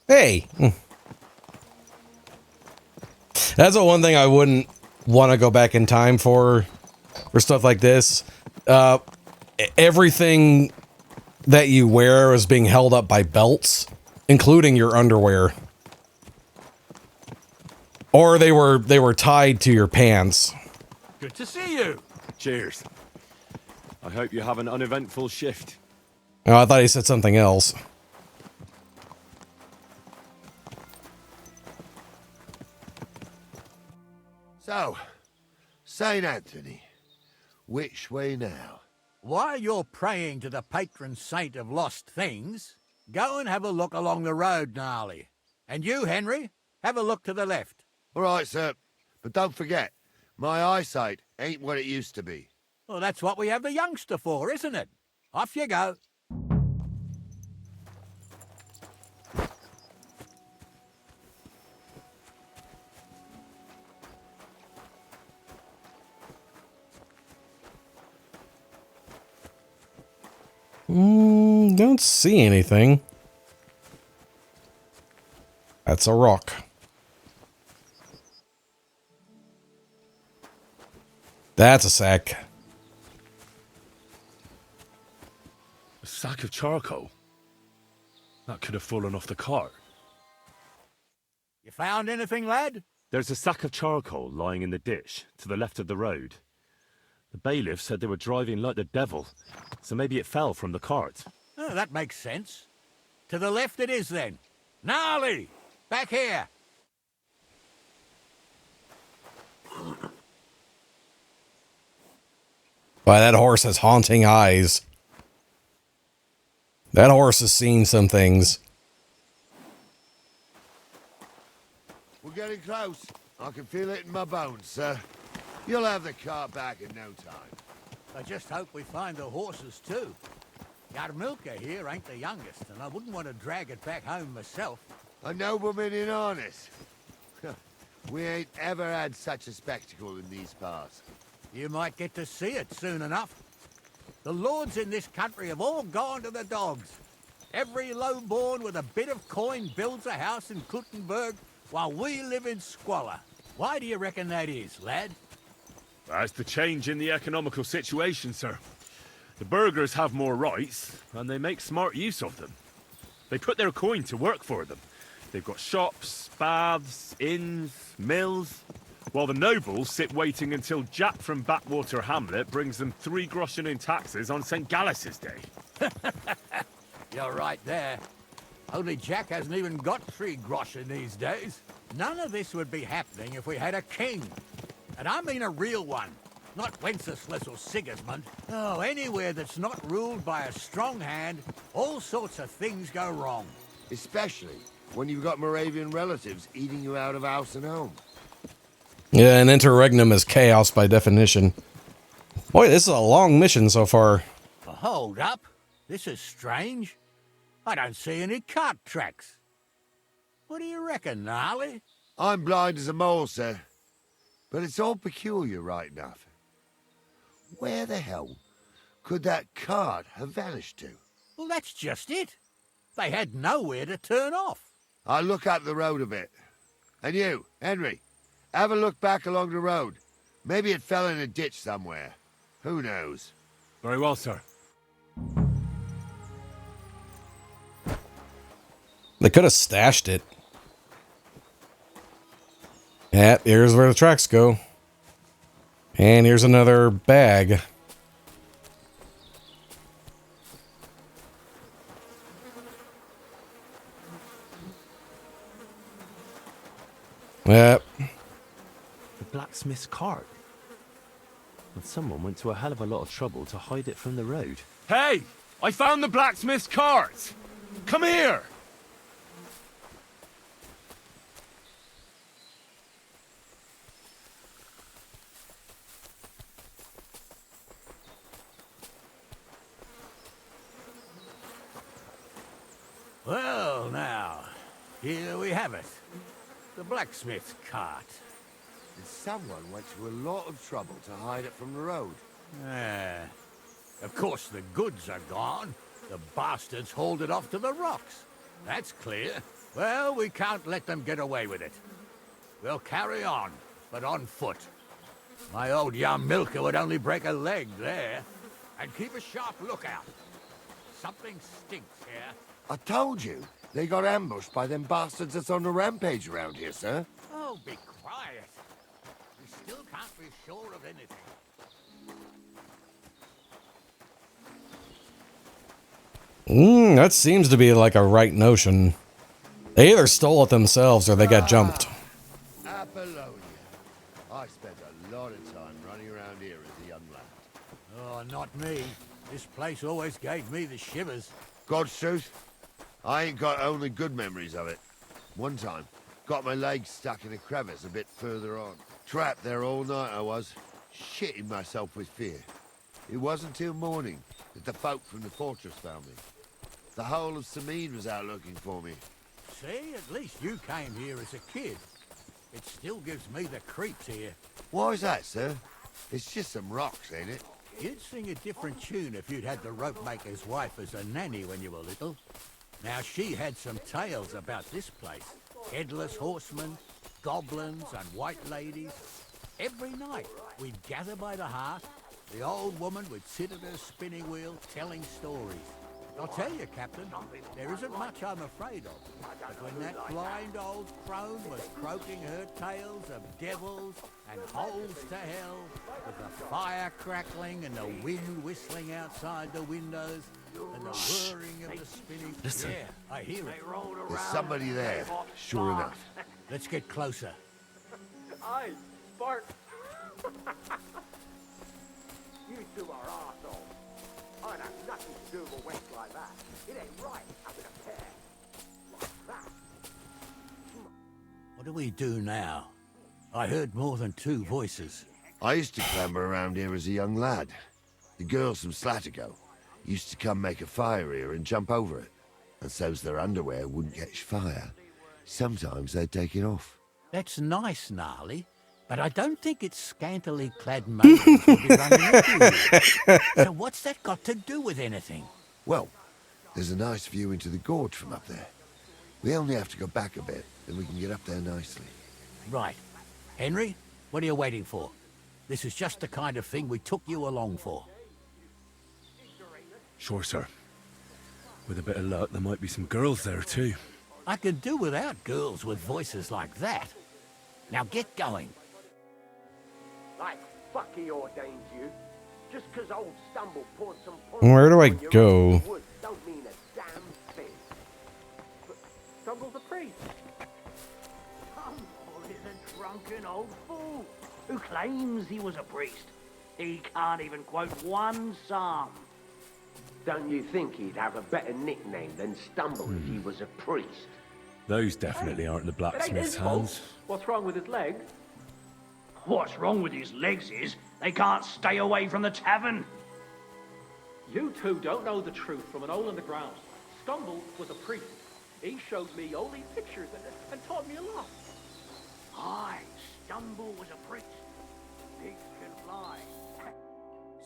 Hey! That's the one thing I wouldn't want to go back in time for stuff like this. Everything that you wear is being held up by belts, including your underwear. Or they were tied to your pants. Good to see you. Cheers. I hope you have an uneventful shift. Oh, I thought he said something else. So, St. Anthony, which way now? While you're praying to the patron saint of lost things, go and have a look along the road, gnarly. And you, Henry, have a look to the left. All right, sir. But don't forget, my eyesight ain't what it used to be. Well, that's what we have the youngster for, isn't it? Off you go. Don't see anything. That's a rock. That's a sack. A sack of charcoal? That could have fallen off the cart. You found anything, lad? There's a sack of charcoal lying in the ditch to the left of the road. The bailiff said they were driving like the devil, so maybe it fell from the cart. Oh, that makes sense. To the left it is, then. Gnarly! Back here! Why, that horse has haunting eyes. That horse has seen some things. We're getting close. I can feel it in my bones, sir. You'll have the cart back in no time. I just hope we find the horses, too. Yarmilka here ain't the youngest, and I wouldn't want to drag it back home myself. A nobleman in harness. We ain't ever had such a spectacle in these parts. You might get to see it soon enough. The lords in this country have all gone to the dogs. Every lowborn with a bit of coin builds a house in Kuttenberg while we live in squalor. Why do you reckon that is, lad? That's the change in the economical situation, sir. The burghers have more rights, and they make smart use of them. They put their coin to work for them. They've got shops, baths, inns, mills, while the nobles sit waiting until Jack from Backwater Hamlet brings them 3 groschen in taxes on St. Gallus's Day. You're right there. Only Jack hasn't even got 3 groschen these days. None of this would be happening if we had a king. And I mean a real one. Not Wenceslas or Sigismund. Oh, anywhere that's not ruled by a strong hand, all sorts of things go wrong. Especially when you've got Moravian relatives eating you out of house and home. Yeah, an interregnum is chaos by definition. Boy, this is a long mission so far. Hold up. This is strange. I don't see any cart tracks. What do you reckon, Gnarly? I'm blind as a mole, sir. But it's all peculiar right enough. Where the hell could that cart have vanished to? Well, that's just it. They had nowhere to turn off. I'll look up the road a bit. And you, Henry, have a look back along the road. Maybe it fell in a ditch somewhere. Who knows? Very well, sir. They could have stashed it. Yeah, here's where the tracks go. And here's another bag. Yep. The blacksmith's cart. And someone went to a hell of a lot of trouble to hide it from the road. Hey! I found the blacksmith's cart! Come here! Well, now, here we have it. The blacksmith's cart. And someone went to a lot of trouble to hide it from the road. Of course, the goods are gone. The bastards hauled it off to the rocks. That's clear. Well, we can't let them get away with it. We'll carry on, but on foot. My old Yarmilka would only break a leg there. And keep a sharp lookout. Something stinks here. I told you, they got ambushed by them bastards that's on the rampage around here, sir. Oh, be quiet. We still can't be sure of anything. That seems to be like a right notion. They either stole it themselves or they got jumped. Apollonia. I spent a lot of time running around here as a young lad. Oh, not me. This place always gave me the shivers. God's truth, I ain't got only good memories of it. One time, got my leg stuck in a crevice a bit further on. Trapped there all night I was, shitting myself with fear. It wasn't till morning that the folk from the fortress found me. The whole of Sameen was out looking for me. See, at least you came here as a kid. It still gives me the creeps here. Why is that, sir? It's just some rocks, ain't it? You'd sing a different tune if you'd had the rope maker's wife as a nanny when you were little. Now, she had some tales about this place. Headless horsemen, goblins and white ladies. Every night, we'd gather by the hearth. The old woman would sit at her spinning wheel telling stories. I'll tell you, Captain, there isn't much I'm afraid of. But when that blind old crone was croaking her tales of devils and holes to hell, with the fire crackling and the wind whistling outside the windows, and the whirring of the spinning... Listen. Yeah, I hear it. There's somebody there, sure enough. Let's get closer. Aye, Bart. You two are arseholes. I'd have nothing to do with a wench like that. It ain't right having a pair like that. What do we do now? I heard more than two voices. I used to clamber around here as a young lad. The girls from Slattergo used to come make a fire here and jump over it. And so's their underwear wouldn't catch fire, sometimes they'd take it off. That's nice, Gnarly, but I don't think it's scantily clad maidens will be running into you. So what's that got to do with anything? Well, there's a nice view into the gorge from up there. We only have to go back a bit, then we can get up there nicely. Right. Henry, what are you waiting for? This is just the kind of thing we took you along for. Sure, sir. With a bit of luck, there might be some girls there, too. I could do without girls with voices like that. Now get going. Like Bucky ordains you. Just 'cause old Stumble poured some Where do I go? Don't mean a damn thing. But Stumble's a priest. Stumble is a drunken old fool who claims he was a priest. He can't even quote one psalm. Don't you think he'd have a better nickname than Stumble if he was a priest? Those definitely aren't the blacksmith's hands. What's wrong with his leg? What's wrong with his legs is they can't stay away from the tavern. You two don't know the truth from an hole in the ground. Stumble was a priest. He showed me holy pictures and taught me a lot. Aye, Stumble was a priest. Pigs can fly.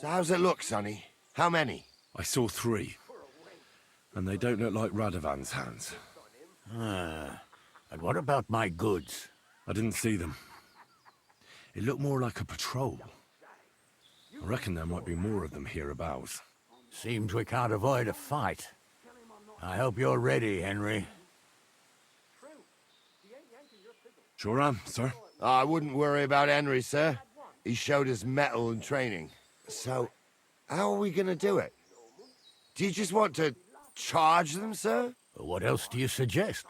So how's it look, Sonny? How many? I saw 3. And they don't look like Radovan's hands. And what about my goods? I didn't see them. It looked more like a patrol. I reckon there might be more of them hereabouts. Seems we can't avoid a fight. I hope you're ready, Henry. Sure am, sir. I wouldn't worry about Henry, sir. He showed us mettle and training. So, how are we gonna do it? Do you just want to charge them, sir? What else do you suggest?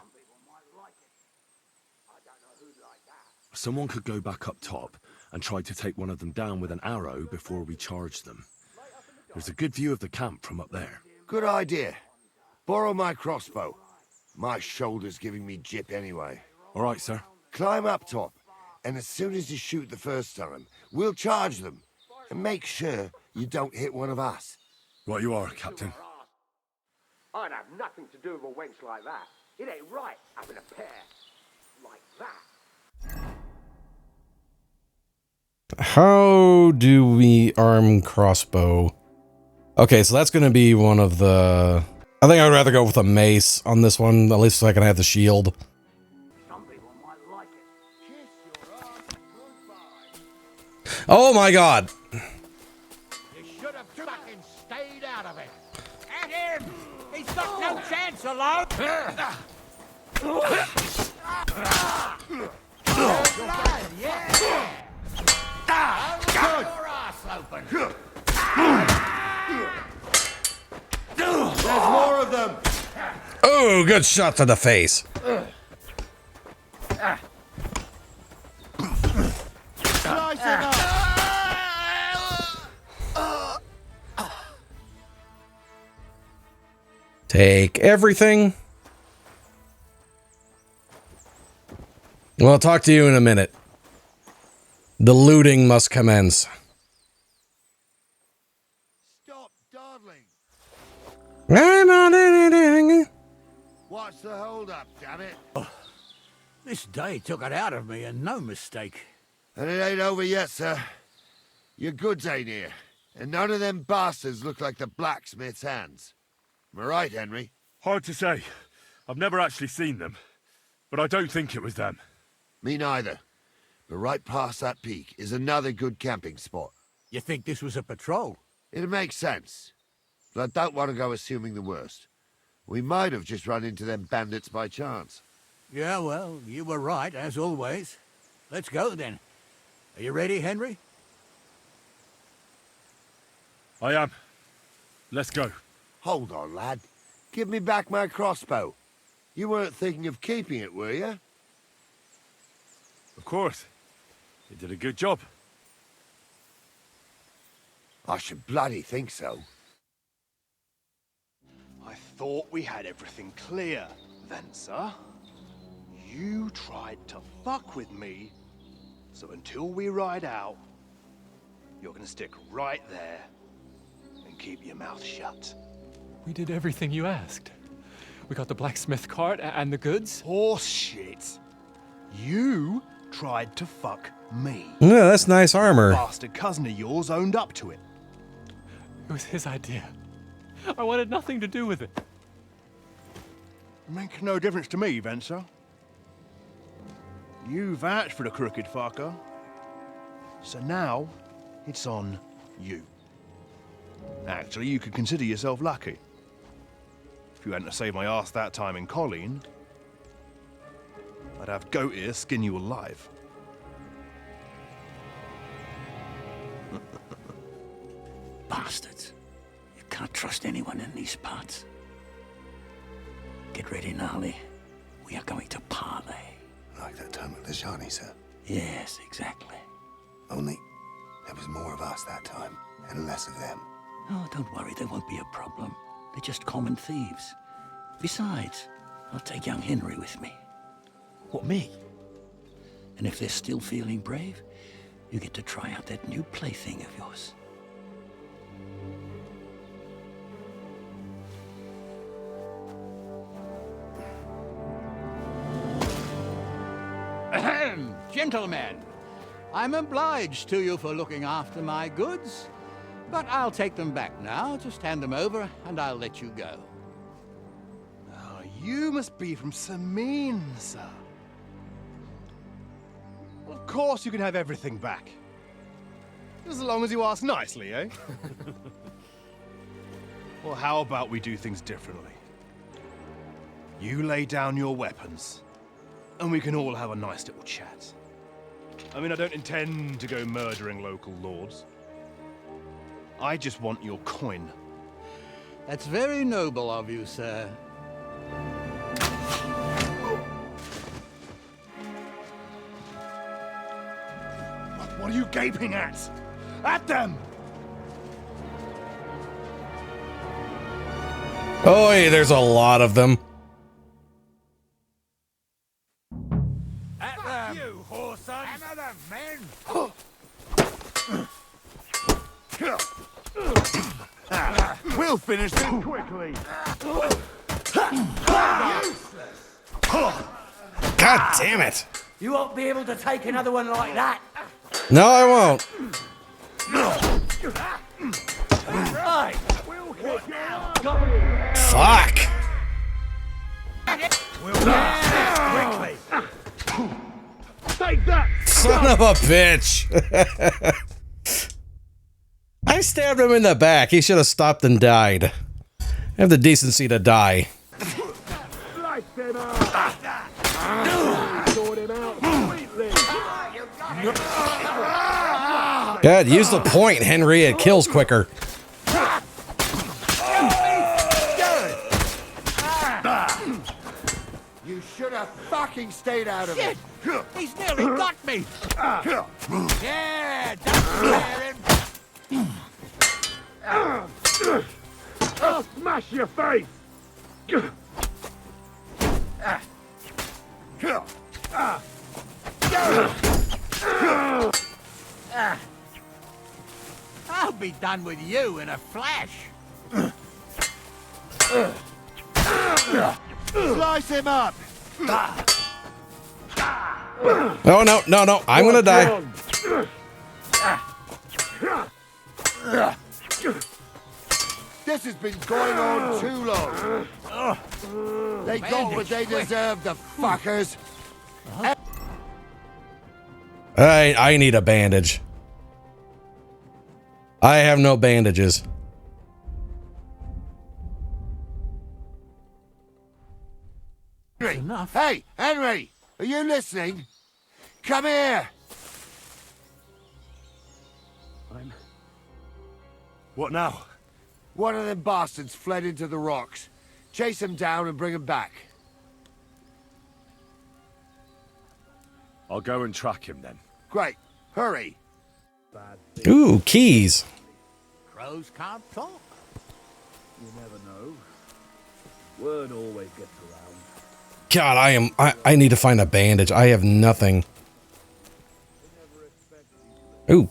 Someone could go back up top and try to take one of them down with an arrow before we charge them. There's a good view of the camp from up there. Good idea. Borrow my crossbow. My shoulder's giving me jip anyway. All right, sir. Climb up top, and as soon as you shoot the first time, we'll charge them. And make sure you don't hit one of us. Right you are, Captain. I'd have nothing to do with a wench like that. It ain't right having a pair like that. How do we arm crossbow? Okay, so that's going to be one of the... I think I would rather go with a mace on this one, at least so I can have the shield. Oh my god! You should have fucking stayed out of it. At him! He's got no chance alone! Yeah! Your ass open! There's more of them! Oh, good shot to the face. Slice him up! Take everything. Well, I'll talk to you in a minute. The looting must commence. Stop dawdling. I'm not anything. What's the hold-up, damn it? This day took it out of me, and no mistake. And it ain't over yet, sir. Your goods ain't here, and none of them bastards look like the blacksmith's hands. Am I right, Henry? Hard to say. I've never actually seen them, but I don't think it was them. Me neither. But right past that peak is another good camping spot. You think this was a patrol? It makes sense. But I don't want to go assuming the worst. We might have just run into them bandits by chance. Yeah, well, you were right, as always. Let's go, then. Are you ready, Henry? I am. Let's go. Hold on, lad. Give me back my crossbow. You weren't thinking of keeping it, were you? Of course. You did a good job. I should bloody think so. I thought we had everything clear, then, sir. You tried to fuck with me, so until we ride out, you're gonna stick right there and keep your mouth shut. We did everything you asked. We got the blacksmith cart and the goods. Horse shit. You tried to fuck me. Yeah, that's nice armor. Bastard cousin of yours owned up to it. It was his idea. I wanted nothing to do with it. Make no difference to me, Venser. You vouched for the crooked fucker. So now, it's on you. Actually, you could consider yourself lucky. If you hadn't saved my ass that time in Colleen, I'd have goat ear skin you alive. Bastards. You can't trust anyone in these parts. Get ready, Gnarly. We are going to parley. Like that time with the Shani, sir? Yes, exactly. Only there was more of us that time, and less of them. Oh, don't worry, there won't be a problem. They're just common thieves. Besides, I'll take young Henry with me. What, me? And if they're still feeling brave, you get to try out that new plaything of yours. Ahem, gentlemen, I'm obliged to you for looking after my goods, but I'll take them back now. Just hand them over, and I'll let you go. Oh, you must be from Samin, sir. Of course you can have everything back. As long as you ask nicely, eh? Well, how about we do things differently? You lay down your weapons, and we can all have a nice little chat. I mean, I don't intend to go murdering local lords. I just want your coin. That's very noble of you, sir. What are you gaping at? At them! Oh, hey, there's a lot of them. At them! You, whoreson! Another man! We'll finish this quickly. God damn it. You won't be able to take another one like that. No, I won't. Right. Fuck. Quickly. Take that! Son of a bitch. I stabbed him in the back. He should have stopped and died. Have the decency to die. God, use the point, Henry. It kills quicker. You should have fucking stayed out of it. He's nearly got me! Yeah, don't scare him! I'll smash your face! done with you in a flash. Slice him up! Oh, no, no, no. I'm gonna die. This has been going on too long. They got what they deserve, the fuckers. I need a bandage. I have no bandages. Henry. Hey, Henry, are you listening? Come here. What now? One of them bastards fled into the rocks. Chase him down and bring him back. I'll go and track him then. Great. Hurry. Ooh, keys. Crows can't talk. You never know. Word always gets around. God, I need to find a bandage. I have nothing. Ooh.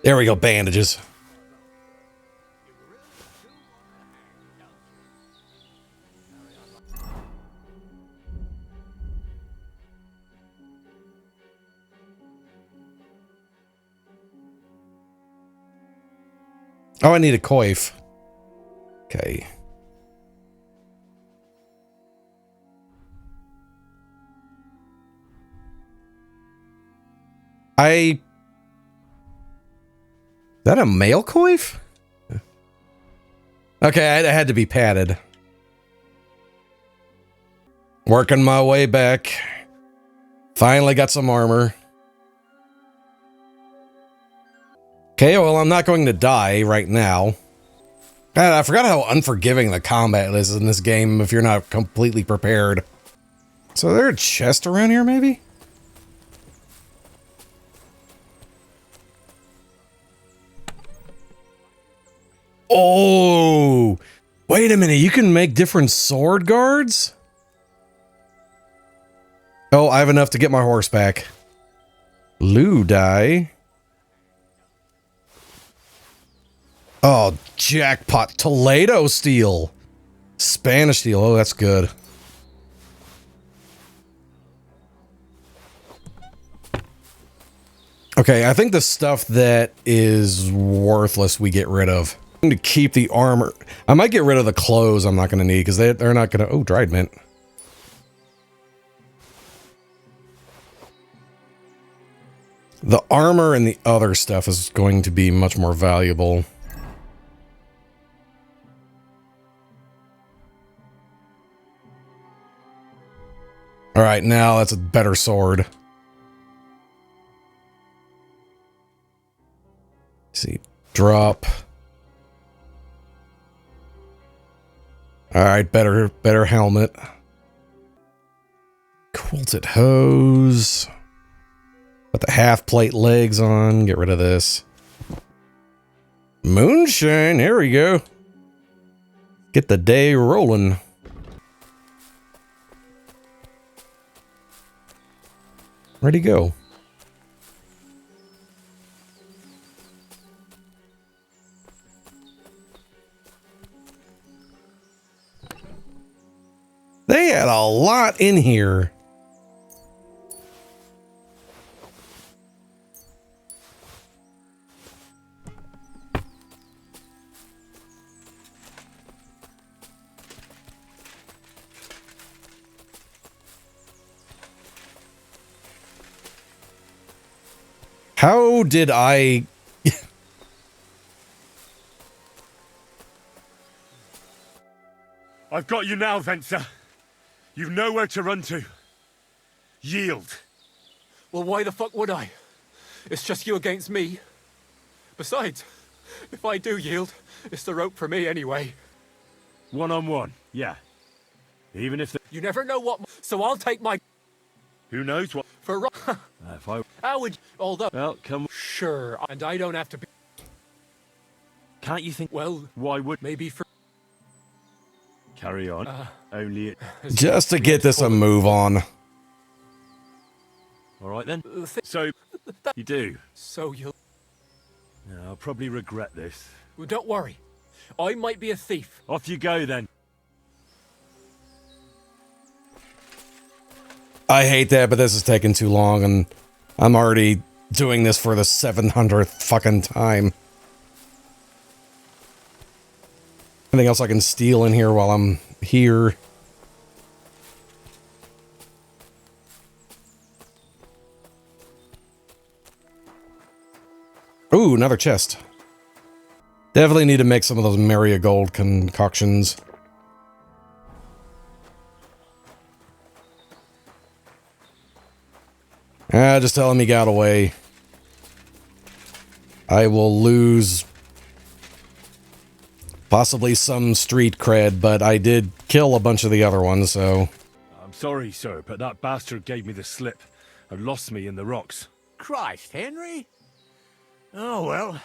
There we go, bandages. Oh, I need a coif. Okay. Is that a male coif? Okay, it had to be padded. Working my way back. Finally got some armor. Okay, well, I'm not going to die right now. God, I forgot how unforgiving the combat is in this game if you're not completely prepared. So is there a chest around here, maybe? Oh, wait a minute. You can make different sword guards? Oh, I have enough to get my horse back. Lou die. Oh, jackpot. Toledo steel. Spanish steel. Oh, that's good. Okay, I think the stuff that is worthless we get rid of. I'm going to keep the armor. I might get rid of the clothes I'm not going to need because they're not going to... Oh, dried mint. The armor and the other stuff is going to be much more valuable. All right, now that's a better sword. Let's see, drop. All right, better helmet. Quilted hose. Put the half plate legs on. Get rid of this. Moonshine. Here we go. Get the day rolling. Where'd he go? They had a lot in here. How did I... I've got you now, Venser. You've nowhere to run to. Yield. Well, why the fuck would I? It's just you against me. Besides, if I do yield, it's the rope for me anyway. One-on-one, yeah. Even if You never know what... So I'll take my... Who knows what... For... if I... How would... Although... Well, come... Sure, and I don't have to be... Can't you think... Well... Why would... Maybe for... Carry on. Only Just to get this a move on. All right then. So, you do. So you'll... Yeah, I'll probably regret this. Well, don't worry. I might be a thief. Off you go then. I hate that, but this is taking too long, and I'm already doing this for the 700th fucking time. Anything else I can steal in here while I'm here? Ooh, another chest. Definitely need to make some of those marigold concoctions. Just tell him he got away. I will lose possibly some street cred, but I did kill a bunch of the other ones, so... I'm sorry, sir, but that bastard gave me the slip and lost me in the rocks. Christ, Henry. Oh, well,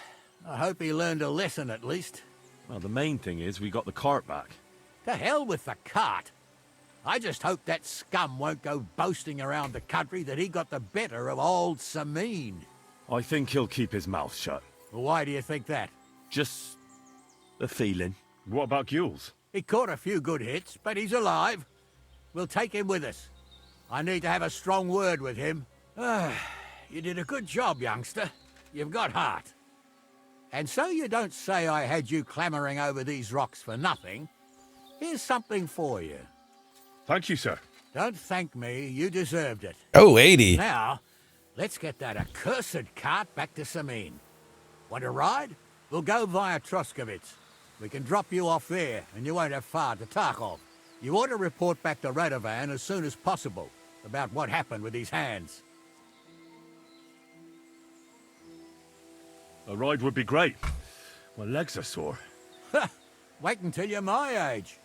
I hope he learned a lesson at least. Well, the main thing is we got the cart back. To hell with the cart. I just hope that scum won't go boasting around the country that he got the better of old Sameen. I think he'll keep his mouth shut. Well, why do you think that? Just a feeling. What about Gules? He caught a few good hits, but he's alive. We'll take him with us. I need to have a strong word with him. You did a good job, youngster. You've got heart. And so you don't say I had you clambering over these rocks for nothing. Here's something for you. Thank you, sir. Don't thank me. You deserved it. Oh, 80. Now, let's get that accursed cart back to Sameen. Want a ride? We'll go via Troskovitz. We can drop you off there, and you won't have far to Tarkov. You ought to report back to Radovan as soon as possible about what happened with these hands. A ride would be great. My legs are sore. Wait until you're my age.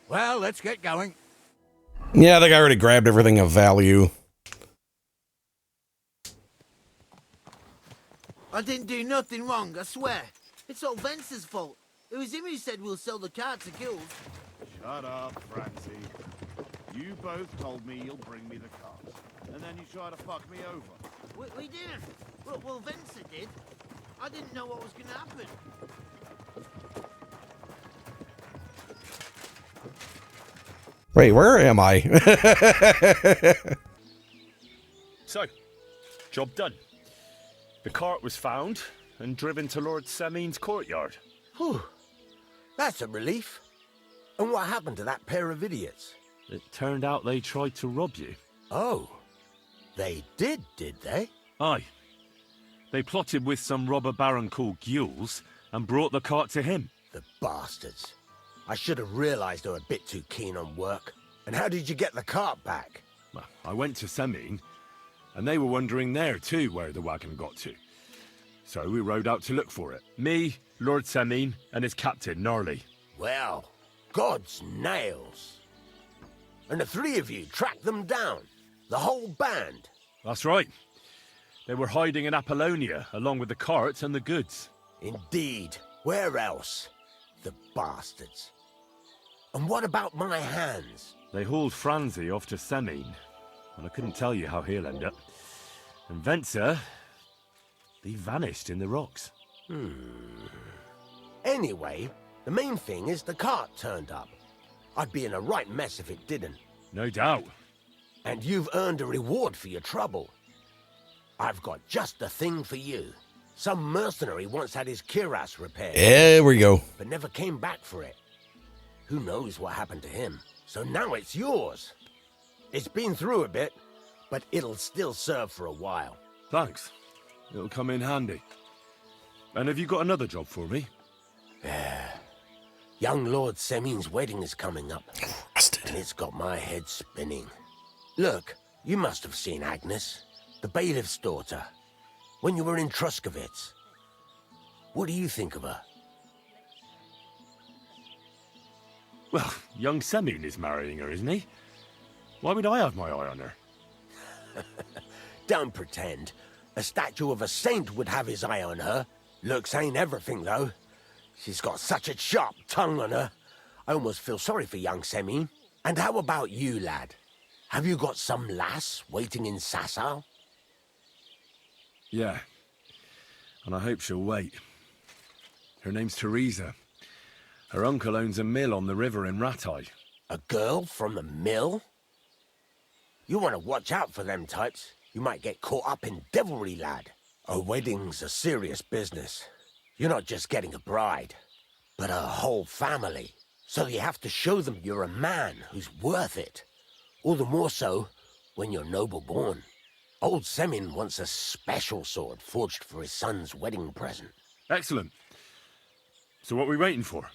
Well, let's get going. Yeah, I think I already grabbed everything of value. I didn't do nothing wrong, I swear. It's all Vence's fault. It was him who said we'll sell the car to Gules. Shut up, Francie. You both told me you'll bring me the cart, and then you try to fuck me over. We didn't. Well, Vence did. I didn't know what was going to happen. Wait, where am I? So, job done. The cart was found and driven to Lord Sameen's courtyard. Whew. That's a relief. And what happened to that pair of idiots? It turned out they tried to rob you. Oh. They did they? Aye. They plotted with some robber baron called Gules and brought the cart to him. The bastards. I should have realized they were a bit too keen on work. And how did you get the cart back? Well, I went to Sameen, and they were wondering there too where the wagon got to. So we rode out to look for it. Me, Lord Sameen, and his captain, Gnarly. Well, God's nails. And the three of you tracked them down? The whole band? That's right. They were hiding in Apollonia, along with the cart and the goods. Indeed. Where else? The bastards. And what about my hands? They hauled Franzi off to Sameen, and I couldn't tell you how he'll end up. And Vencer, he vanished in the rocks. Anyway, the main thing is the cart turned up. I'd be in a right mess if it didn't. No doubt. And you've earned a reward for your trouble. I've got just the thing for you. Some mercenary once had his cuirass repaired. There we go. But never came back for it. Who knows what happened to him? So now it's yours. It's been through a bit, but it'll still serve for a while. Thanks. It'll come in handy. And have you got another job for me? Young Lord Sameen's wedding is coming up. And it's got my head spinning. Look, you must have seen Agnes, the bailiff's daughter, when you were in Troskovitz. What do you think of her? Well, young Sameen is marrying her, isn't he? Why would I have my eye on her? Don't pretend. A statue of a saint would have his eye on her. Looks ain't everything, though. She's got such a sharp tongue on her. I almost feel sorry for young Semin. And how about you, lad? Have you got some lass waiting in Sasau? Yeah. And I hope she'll wait. Her name's Teresa. Her uncle owns a mill on the river in Ratai. A girl from the mill? You want to watch out for them types. You might get caught up in devilry, lad. A wedding's a serious business. You're not just getting a bride, but a whole family. So you have to show them you're a man who's worth it. All the more so when you're noble-born. Old Semin wants a special sword forged for his son's wedding present. Excellent. So what are we waiting for?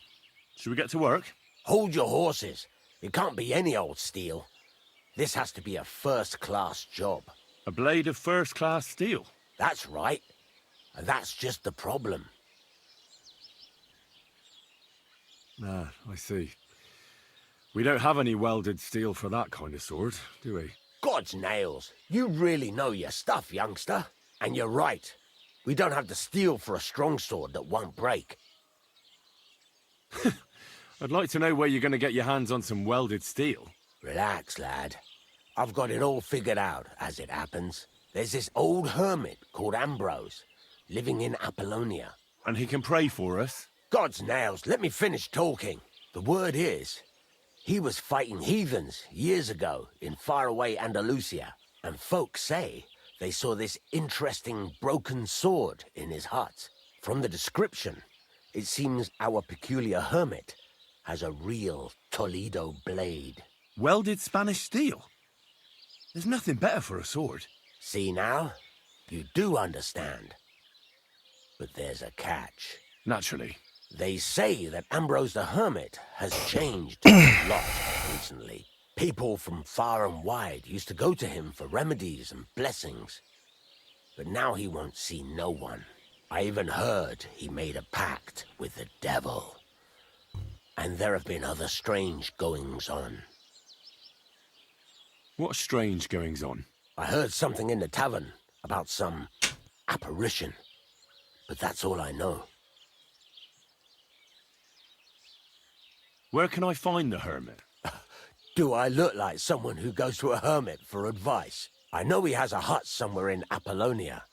Should we get to work? Hold your horses. It can't be any old steel. This has to be a first-class job. A blade of first-class steel? That's right. And that's just the problem. Ah, I see. We don't have any welded steel for that kind of sword, do we? God's nails. You really know your stuff, youngster. And you're right. We don't have the steel for a strong sword that won't break. I'd like to know where you're going to get your hands on some welded steel. Relax, lad. I've got it all figured out, as it happens. There's this old hermit called Ambrose, living in Apollonia. And he can pray for us? God's nails, let me finish talking. The word is, he was fighting heathens years ago in faraway Andalusia, and folks say they saw this interesting broken sword in his hut. From the description, it seems our peculiar hermit has a real Toledo blade. Welded Spanish steel? There's nothing better for a sword. See now? You do understand. But there's a catch. Naturally. They say that Ambrose the Hermit has changed a lot recently. People from far and wide used to go to him for remedies and blessings. But now he won't see no one. I even heard he made a pact with the devil. And there have been other strange goings-on. What strange goings-on? I heard something in the tavern about some apparition. But that's all I know. Where can I find the hermit? Do I look like someone who goes to a hermit for advice? I know he has a hut somewhere in Apollonia.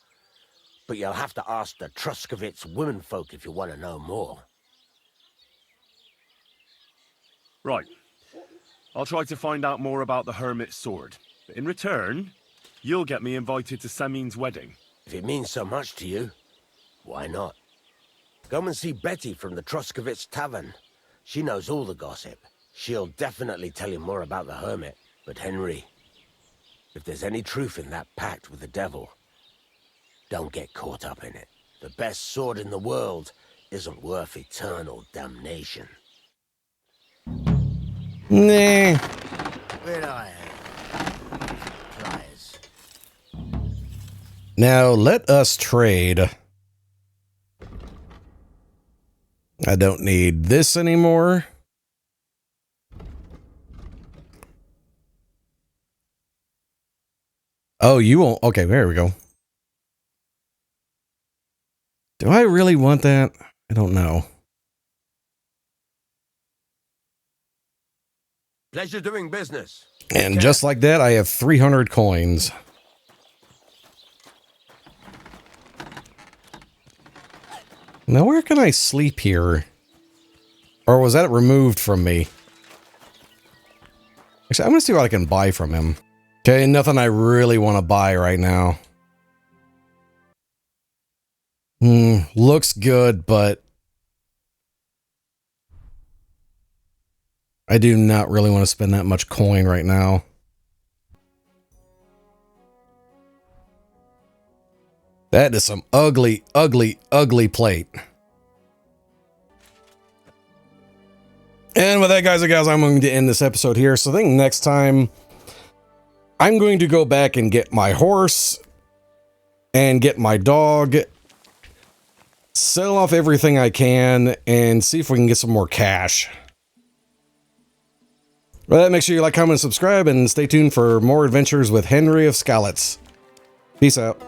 But you'll have to ask the Truscovitz womenfolk if you want to know more. Right. I'll try to find out more about the hermit's sword. But in return, you'll get me invited to Semin's wedding. If it means so much to you, why not? Come and see Betty from the Truscovitz Tavern. She knows all the gossip. She'll definitely tell you more about the hermit. But Henry, if there's any truth in that pact with the devil, don't get caught up in it. The best sword in the world isn't worth eternal damnation. Nah. Where I am. Pliers. Now let us trade. I don't need this anymore. Oh, you won't. Okay, there we go. Do I really want that? I don't know. Pleasure doing business. And just like that, I have 300 coins. Now, where can I sleep here? Or was that removed from me? Actually, I'm going to see what I can buy from him. Okay, nothing I really want to buy right now. Looks good, but I do not really want to spend that much coin right now. That is some ugly, ugly, ugly plate. And with that, guys and gals, I'm going to end this episode here. So I think next time, I'm going to go back and get my horse and get my dog, sell off everything I can, and see if we can get some more cash. With that, make sure you like, comment, and subscribe, and stay tuned for more adventures with Henry of Skalitz. Peace out.